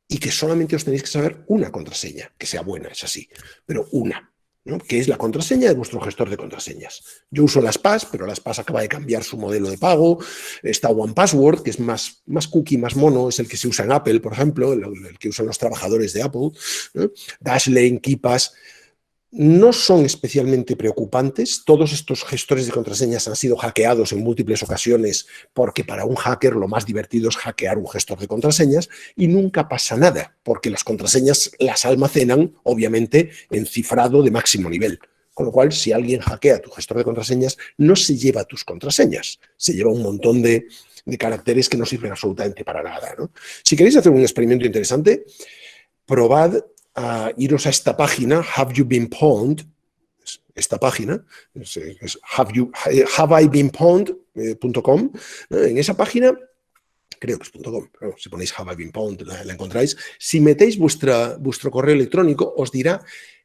y que solamente os tenéis que saber una contraseña, que sea buena, es así, pero una, ¿no? Que es la contraseña de vuestro gestor de contraseñas. Yo uso LastPass, pero LastPass acaba de cambiar su modelo de pago. Está OnePassword, que es más cookie, más mono, es el que se usa en Apple, por ejemplo, el que usan los trabajadores de Apple, ¿no? Dashlane, KeePass. no son especialmente preocupantes. Todos estos gestores de contraseñas han sido hackeados en múltiples ocasiones porque para un hacker lo más divertido es hackear un gestor de contraseñas y nunca pasa nada porque las contraseñas las almacenan, obviamente, en cifrado de máximo nivel. Con lo cual, si alguien hackea tu gestor de contraseñas, no se lleva tus contraseñas, se lleva un montón de caracteres que no sirven absolutamente para nada, ¿no? Si queréis hacer un experimento interesante, probad a iros a esta página, Have You Been Pwned, esta página, es haveibeenpwned.com. En esa página, creo que es .com, pero si ponéis Have I Been Pwned la encontráis. Si metéis vuestro correo electrónico, os dirá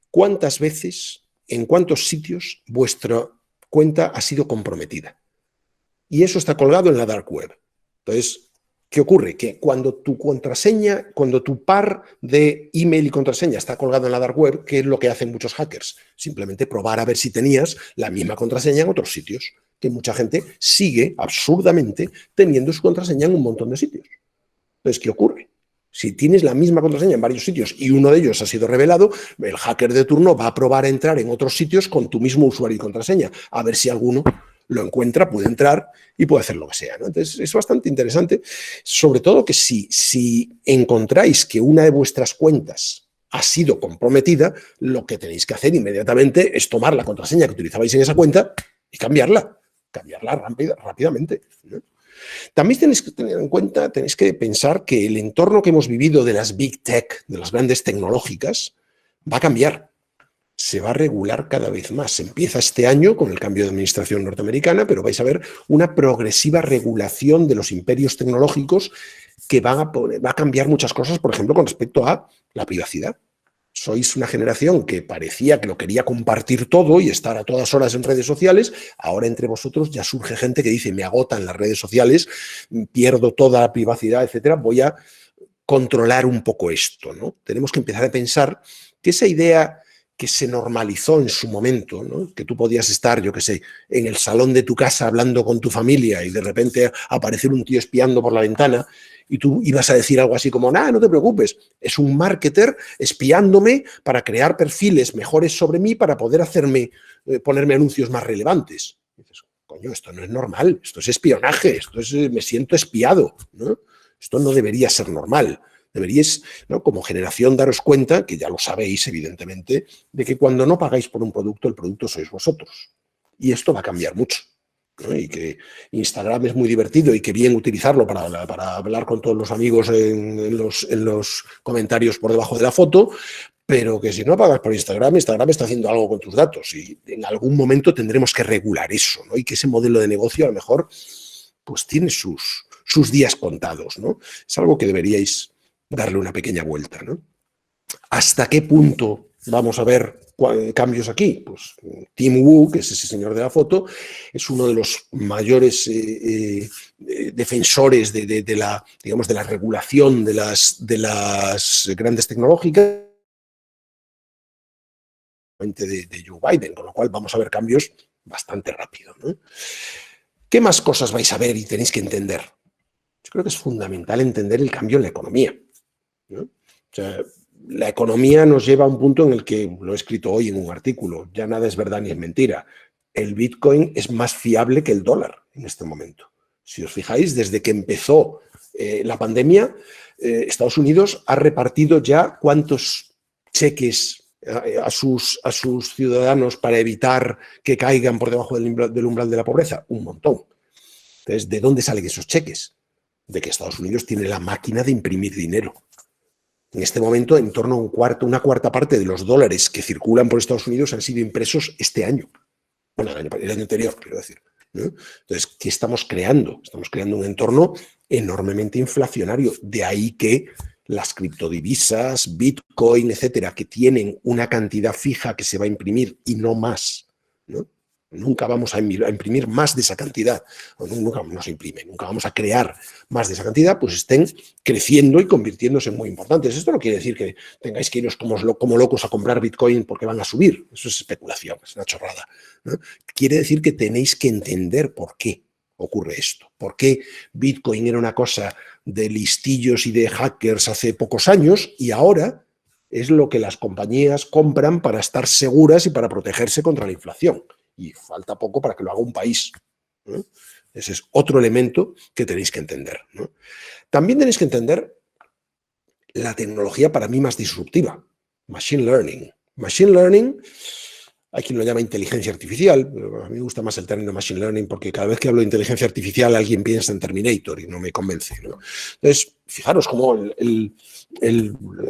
cuántas veces, en cuántos sitios vuestra cuenta ha sido comprometida. Y eso está colgado en la dark web. Entonces, ¿qué ocurre? Que cuando tu contraseña, cuando tu par de email y contraseña está colgado en la dark web, ¿qué es lo que hacen muchos hackers? Simplemente probar a ver si tenías la misma contraseña en otros sitios. Que mucha gente sigue absurdamente teniendo su contraseña en un montón de sitios. Entonces, ¿qué ocurre? Si tienes la misma contraseña en varios sitios y uno de ellos ha sido revelado, el hacker de turno va a probar a entrar en otros sitios con tu mismo usuario y contraseña, a ver si alguno lo encuentra, puede entrar y puede hacer lo que sea, ¿no? Entonces, es bastante interesante, sobre todo que si encontráis que una de vuestras cuentas ha sido comprometida, lo que tenéis que hacer inmediatamente es tomar la contraseña que utilizabais en esa cuenta y cambiarla rápidamente, ¿no? También tenéis que tener en cuenta, tenéis que pensar que el entorno que hemos vivido de las Big Tech, de las grandes tecnológicas, va a cambiar. Se va a regular cada vez más. Empieza este año con el cambio de administración norteamericana, pero vais a ver una progresiva regulación de los imperios tecnológicos que va a cambiar muchas cosas, por ejemplo, con respecto a la privacidad. Sois una generación que parecía que lo quería compartir todo y estar a todas horas en redes sociales. Ahora entre vosotros ya surge gente que dice, me agotan las redes sociales, pierdo toda la privacidad, etcétera. Voy a controlar un poco esto, ¿no? Tenemos que empezar a pensar que esa idea que se normalizó en su momento, ¿no? Que tú podías estar, yo qué sé, en el salón de tu casa hablando con tu familia y de repente aparecer un tío espiando por la ventana y tú ibas a decir algo así como, nada, no te preocupes, es un marketer espiándome para crear perfiles mejores sobre mí para poder hacerme, ponerme anuncios más relevantes. Y dices, coño, esto no es normal, esto es espionaje, me siento espiado, ¿no? Esto no debería ser normal. Deberíais, ¿no?, como generación, daros cuenta, que ya lo sabéis, evidentemente, de que cuando no pagáis por un producto, el producto sois vosotros. Y esto va a cambiar mucho, ¿no? Y que Instagram es muy divertido y que bien utilizarlo para hablar con todos los amigos en los comentarios por debajo de la foto, pero que si no pagas por Instagram, Instagram está haciendo algo con tus datos y en algún momento tendremos que regular eso, ¿no? Y que ese modelo de negocio a lo mejor pues tiene sus días contados, ¿no? Es algo que deberíais darle una pequeña vuelta, ¿no? ¿Hasta qué punto vamos a ver cambios aquí? Pues Tim Wu, que es ese señor de la foto, es uno de los mayores defensores de la regulación de las grandes tecnológicas de Joe Biden, con lo cual vamos a ver cambios bastante rápido, ¿no? ¿Qué más cosas vais a ver y tenéis que entender? Yo creo que es fundamental entender el cambio en la economía, ¿no? O sea, la economía nos lleva a un punto en el que, lo he escrito hoy en un artículo, ya nada es verdad ni es mentira. El Bitcoin es más fiable que el dólar en este momento. Si os fijáis, desde que empezó la pandemia, Estados Unidos ha repartido ya cuántos cheques a sus ciudadanos para evitar que caigan por debajo del umbral de la pobreza. Un montón. Entonces, ¿de dónde salen esos cheques? De que Estados Unidos tiene la máquina de imprimir dinero. En este momento, en torno a una cuarta parte de los dólares que circulan por Estados Unidos han sido impresos este año. Bueno, el año anterior, quiero decir, ¿no? Entonces, ¿qué estamos creando? Estamos creando un entorno enormemente inflacionario. De ahí que las criptodivisas, Bitcoin, etcétera, que tienen una cantidad fija que se va a imprimir y no más, ¿no? Nunca vamos a imprimir más de esa cantidad, nunca nos imprime, nunca vamos a crear más de esa cantidad, pues estén creciendo y convirtiéndose en muy importantes. Esto no quiere decir que tengáis que iros como locos a comprar Bitcoin porque van a subir, eso es especulación, es una chorrada, ¿no? Quiere decir que tenéis que entender por qué ocurre esto, por qué Bitcoin era una cosa de listillos y de hackers hace pocos años y ahora es lo que las compañías compran para estar seguras y para protegerse contra la inflación. Y falta poco para que lo haga un país, ¿no? Ese es otro elemento que tenéis que entender, ¿no? También tenéis que entender la tecnología para mí más disruptiva, Machine Learning. Machine Learning, hay quien lo llama inteligencia artificial, pero a mí me gusta más el término Machine Learning porque cada vez que hablo de inteligencia artificial alguien piensa en Terminator y no me convence, ¿no? Entonces, fijaros cómo el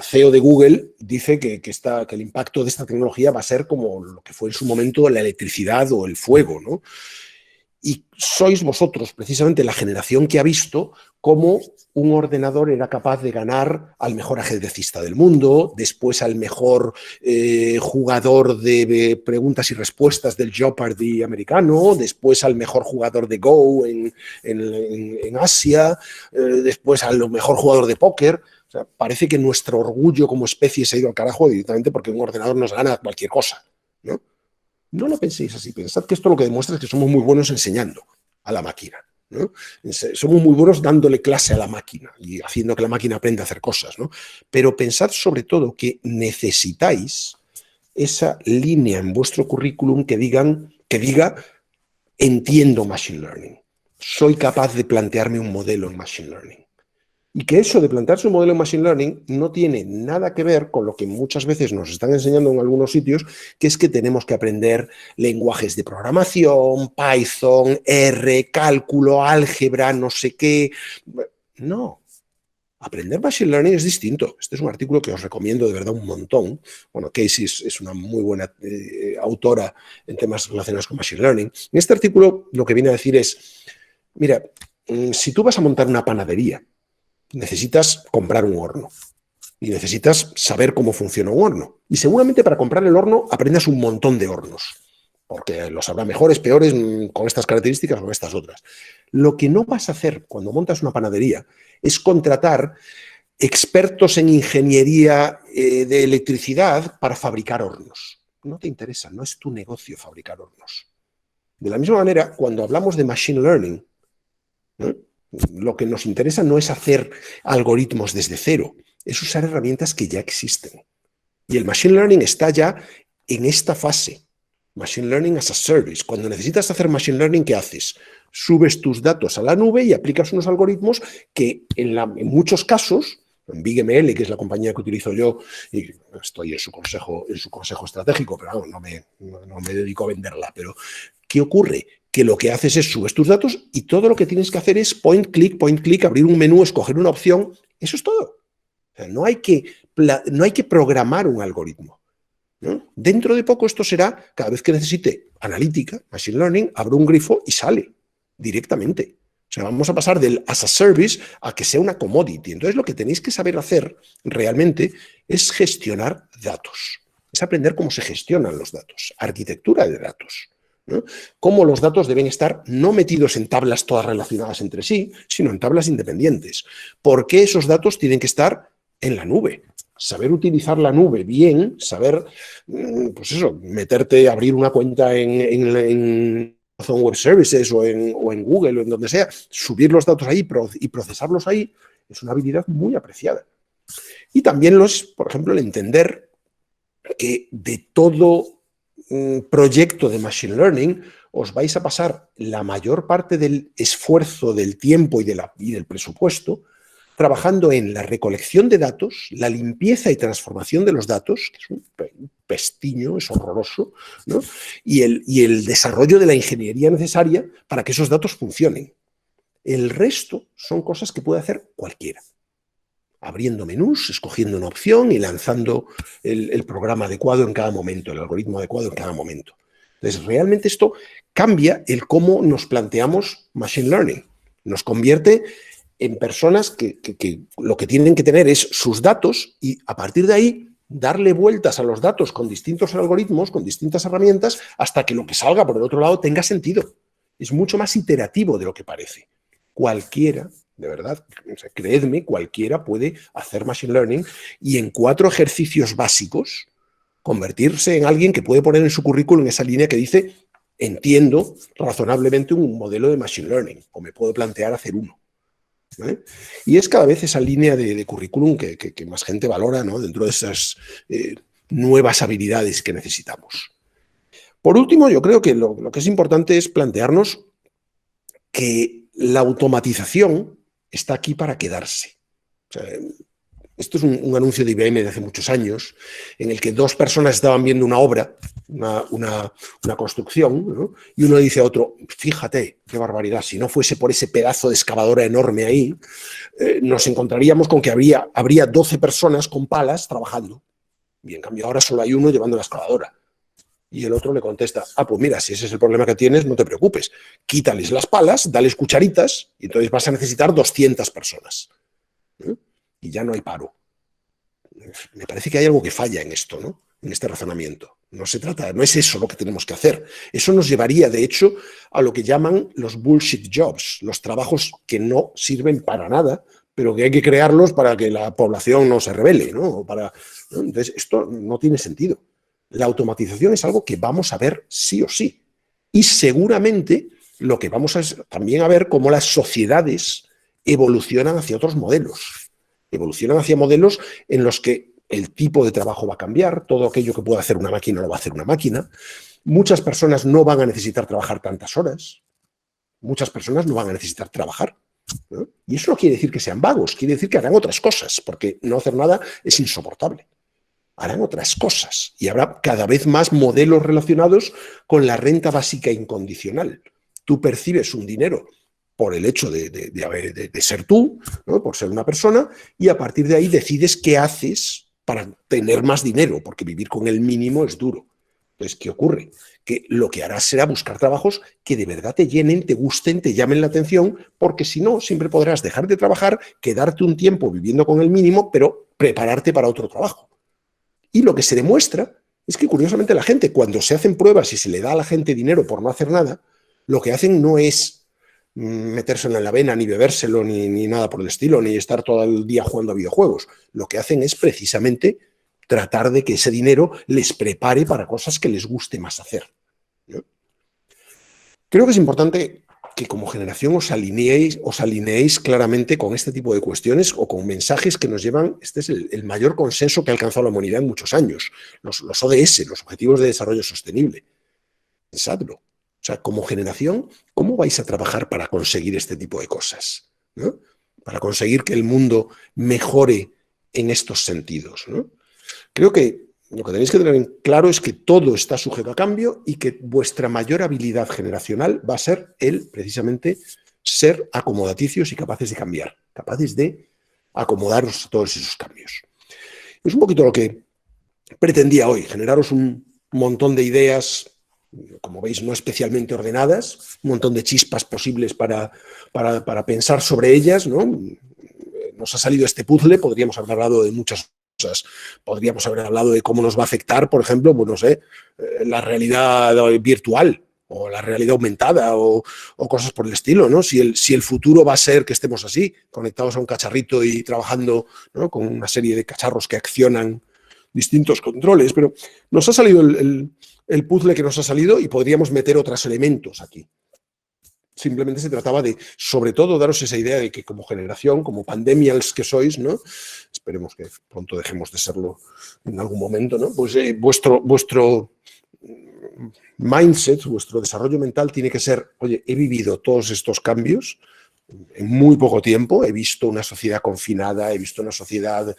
CEO de Google dice que el impacto de esta tecnología va a ser como lo que fue en su momento la electricidad o el fuego, ¿no? Y sois vosotros, precisamente, la generación que ha visto cómo un ordenador era capaz de ganar al mejor ajedrecista del mundo, después al mejor jugador de preguntas y respuestas del Jeopardy americano, después al mejor jugador de Go en Asia, después al mejor jugador de póker. O sea, parece que nuestro orgullo como especie se ha ido al carajo directamente porque un ordenador nos gana cualquier cosa, ¿no? No lo penséis así, pensad que esto lo que demuestra es que somos muy buenos enseñando a la máquina, ¿no? Somos muy buenos dándole clase a la máquina y haciendo que la máquina aprenda a hacer cosas, ¿no? Pero pensad sobre todo que necesitáis esa línea en vuestro currículum que diga entiendo Machine Learning, soy capaz de plantearme un modelo en Machine Learning. Y que eso de plantearse un modelo en Machine Learning no tiene nada que ver con lo que muchas veces nos están enseñando en algunos sitios, que es que tenemos que aprender lenguajes de programación, Python, R, cálculo, álgebra, no sé qué. No. Aprender Machine Learning es distinto. Este es un artículo que os recomiendo de verdad un montón. Bueno, Casey es una muy buena autora en temas relacionados con Machine Learning. En este artículo lo que viene a decir es, mira, si tú vas a montar una panadería, necesitas comprar un horno y necesitas saber cómo funciona un horno. Y seguramente para comprar el horno aprendas un montón de hornos, porque los habrá mejores, peores, con estas características o con estas otras. Lo que no vas a hacer cuando montas una panadería es contratar expertos en ingeniería de electricidad para fabricar hornos. No te interesa, no es tu negocio fabricar hornos. De la misma manera, cuando hablamos de Machine Learning, ¿no?, lo que nos interesa no es hacer algoritmos desde cero, es usar herramientas que ya existen. Y el Machine Learning está ya en esta fase. Machine Learning as a Service. Cuando necesitas hacer Machine Learning, ¿qué haces? Subes tus datos a la nube y aplicas unos algoritmos que en muchos casos, en BigML, que es la compañía que utilizo yo, y estoy en su consejo estratégico, pero no me dedico a venderla, pero ¿qué ocurre? Que lo que haces es subes tus datos y todo lo que tienes que hacer es point click, abrir un menú, escoger una opción. Eso es todo. O sea, no hay que programar un algoritmo, ¿no? Dentro de poco esto será, cada vez que necesite analítica, Machine Learning, abro un grifo y sale directamente. O sea, vamos a pasar del as a service a que sea una commodity. Entonces, lo que tenéis que saber hacer realmente es gestionar datos. Es aprender cómo se gestionan los datos, arquitectura de datos, ¿no? Cómo los datos deben estar no metidos en tablas todas relacionadas entre sí, sino en tablas independientes. ¿Por qué esos datos tienen que estar en la nube? Saber utilizar la nube bien, saber, pues eso, abrir una cuenta en Amazon Web Services o en Google o en donde sea, subir los datos ahí y procesarlos ahí, es una habilidad muy apreciada. Y también por ejemplo, el entender que de todo proyecto de Machine Learning os vais a pasar la mayor parte del esfuerzo, del tiempo y del presupuesto trabajando en la recolección de datos, la limpieza y transformación de los datos, que es un pestiño, es horroroso, ¿no? y el desarrollo de la ingeniería necesaria para que esos datos funcionen. El resto son cosas que puede hacer cualquiera. Abriendo menús, escogiendo una opción y lanzando el programa adecuado en cada momento, el algoritmo adecuado en cada momento. Entonces, realmente esto cambia el cómo nos planteamos Machine Learning. Nos convierte en personas que lo que tienen que tener es sus datos y a partir de ahí darle vueltas a los datos con distintos algoritmos, con distintas herramientas, hasta que lo que salga por el otro lado tenga sentido. Es mucho más iterativo de lo que parece. Cualquiera, de verdad, o sea, creedme, cualquiera puede hacer Machine Learning y en 4 ejercicios básicos convertirse en alguien que puede poner en su currículum esa línea que dice entiendo razonablemente un modelo de Machine Learning o me puedo plantear hacer uno. ¿vale? Y es cada vez esa línea de currículum que más gente valora, ¿no? Dentro de esas nuevas habilidades que necesitamos. Por último, yo creo que lo que es importante es plantearnos que la automatización está aquí para quedarse. O sea, esto es un anuncio de IBM de hace muchos años, en el que dos personas estaban viendo una obra, una construcción, ¿no? Y uno dice a otro, fíjate, qué barbaridad, si no fuese por ese pedazo de excavadora enorme ahí, nos encontraríamos con que habría 12 personas con palas trabajando. Y en cambio ahora solo hay uno llevando la excavadora. Y el otro le contesta, pues mira, si ese es el problema que tienes, no te preocupes. Quítales las palas, dales cucharitas, y entonces vas a necesitar 200 personas. Y ya no hay paro. Me parece que hay algo que falla en esto, ¿no? En este razonamiento. No es eso lo que tenemos que hacer. Eso nos llevaría, de hecho, a lo que llaman los bullshit jobs, los trabajos que no sirven para nada, pero que hay que crearlos para que la población no se rebele, ¿no? ¿No? Entonces, esto no tiene sentido. La automatización es algo que vamos a ver sí o sí. Y seguramente lo que vamos a también a ver cómo las sociedades evolucionan hacia otros modelos. Evolucionan hacia modelos en los que el tipo de trabajo va a cambiar, todo aquello que pueda hacer una máquina lo va a hacer una máquina. Muchas personas no van a necesitar trabajar tantas horas. Muchas personas no van a necesitar trabajar, ¿no? Y eso no quiere decir que sean vagos, quiere decir que harán otras cosas, porque no hacer nada es insoportable. Harán otras cosas y habrá cada vez más modelos relacionados con la renta básica incondicional. Tú percibes un dinero por el hecho de ser tú, ¿no? Por ser una persona, y a partir de ahí decides qué haces para tener más dinero, porque vivir con el mínimo es duro. Entonces, ¿qué ocurre? Que lo que harás será buscar trabajos que de verdad te llenen, te gusten, te llamen la atención, porque si no, siempre podrás dejar de trabajar, quedarte un tiempo viviendo con el mínimo, pero prepararte para otro trabajo. Y lo que se demuestra es que, curiosamente, la gente, cuando se hacen pruebas y se le da a la gente dinero por no hacer nada, lo que hacen no es metérselo en la vena, ni bebérselo, ni nada por el estilo, ni estar todo el día jugando a videojuegos. Lo que hacen es precisamente tratar de que ese dinero les prepare para cosas que les guste más hacer, ¿no? Creo que es importante que como generación os alineéis claramente con este tipo de cuestiones o con mensajes que nos llevan. Este es el mayor consenso que ha alcanzado la humanidad en muchos años, los ODS, los Objetivos de Desarrollo Sostenible. Pensadlo. O sea, como generación, ¿cómo vais a trabajar para conseguir este tipo de cosas, ¿no? Para conseguir que el mundo mejore en estos sentidos, ¿no? Creo que lo que tenéis que tener en claro es que todo está sujeto a cambio y que vuestra mayor habilidad generacional va a ser precisamente, ser acomodaticios y capaces de cambiar, capaces de acomodaros a todos esos cambios. Es un poquito lo que pretendía hoy, generaros un montón de ideas, como veis, no especialmente ordenadas, un montón de chispas posibles para pensar sobre ellas, ¿no? Nos ha salido este puzzle, podríamos haber hablado de muchas cosas, podríamos haber hablado de cómo nos va a afectar, por ejemplo, pues no sé, la realidad virtual o la realidad aumentada o cosas por el estilo, ¿no? Si el futuro va a ser que estemos así, conectados a un cacharrito y trabajando, ¿no? Con una serie de cacharros que accionan distintos controles, pero nos ha salido el puzzle que nos ha salido y podríamos meter otros elementos aquí. Simplemente se trataba de, sobre todo, daros esa idea de que como generación, como pandemials que sois, ¿no? Esperemos que pronto dejemos de serlo en algún momento, ¿no? Pues vuestro mindset, vuestro desarrollo mental tiene que ser, oye, he vivido todos estos cambios en muy poco tiempo, he visto una sociedad confinada, he visto una sociedad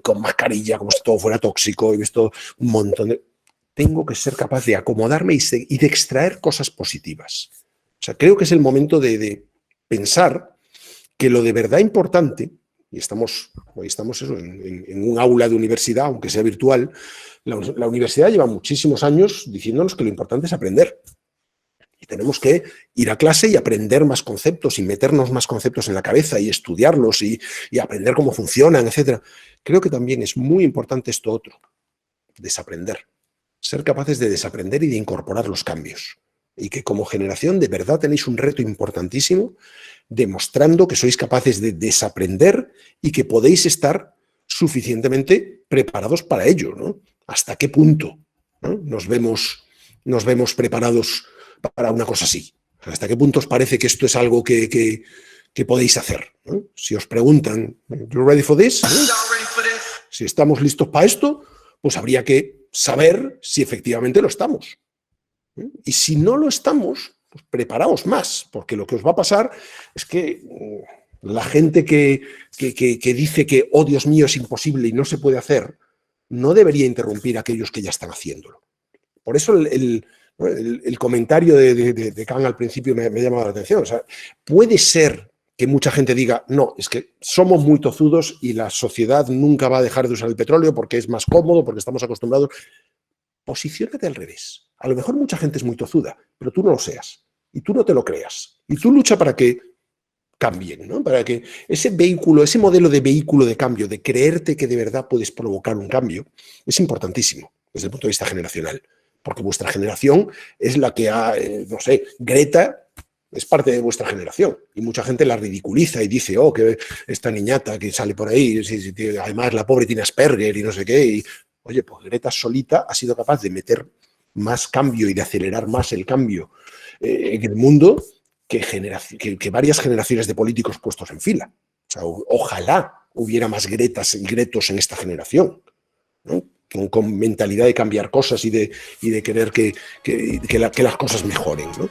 con mascarilla, como si todo fuera tóxico, he visto un montón de... Tengo que ser capaz de acomodarme y de extraer cosas positivas. O sea, creo que es el momento de pensar que lo de verdad importante, y hoy estamos eso, en un aula de universidad, aunque sea virtual, la universidad lleva muchísimos años diciéndonos que lo importante es aprender. Y tenemos que ir a clase y aprender más conceptos y meternos más conceptos en la cabeza y estudiarlos y aprender cómo funcionan, etc. Creo que también es muy importante esto otro, desaprender. Ser capaces de desaprender y de incorporar los cambios. Y que como generación de verdad tenéis un reto importantísimo demostrando que sois capaces de desaprender y que podéis estar suficientemente preparados para ello, ¿no? ¿Hasta qué punto, ¿no? nos vemos preparados para una cosa así? ¿Hasta qué punto os parece que esto es algo que podéis hacer, ¿no? ¿no? Si os preguntan, ¿you ready for this? ¿No? Si estamos listos para esto, pues habría que saber si efectivamente lo estamos. Y si no lo estamos, pues preparaos más, porque lo que os va a pasar es que la gente que dice que, oh Dios mío, es imposible y no se puede hacer, no debería interrumpir a aquellos que ya están haciéndolo. Por eso el comentario de Khan al principio me ha llamado la atención. O sea, puede ser que mucha gente diga, no, es que somos muy tozudos y la sociedad nunca va a dejar de usar el petróleo porque es más cómodo, porque estamos acostumbrados. Posiciónate al revés. A lo mejor mucha gente es muy tozuda, pero tú no lo seas. Y tú no te lo creas. Y tú lucha para que cambien, ¿no? Para que ese vehículo, ese modelo de vehículo de cambio, de creerte que de verdad puedes provocar un cambio, es importantísimo desde el punto de vista generacional. Porque vuestra generación es la que ha, no sé, Greta es parte de vuestra generación. Y mucha gente la ridiculiza y dice, oh, que esta niñata que sale por ahí, además la pobre tiene Asperger y no sé qué. Y, oye, pues Greta solita ha sido capaz de meter más cambio y de acelerar más el cambio en el mundo que varias generaciones de políticos puestos en fila. O sea, ojalá hubiera más Gretas y Gretos en esta generación, ¿no? Con mentalidad de cambiar cosas y de querer que las cosas mejoren, ¿no?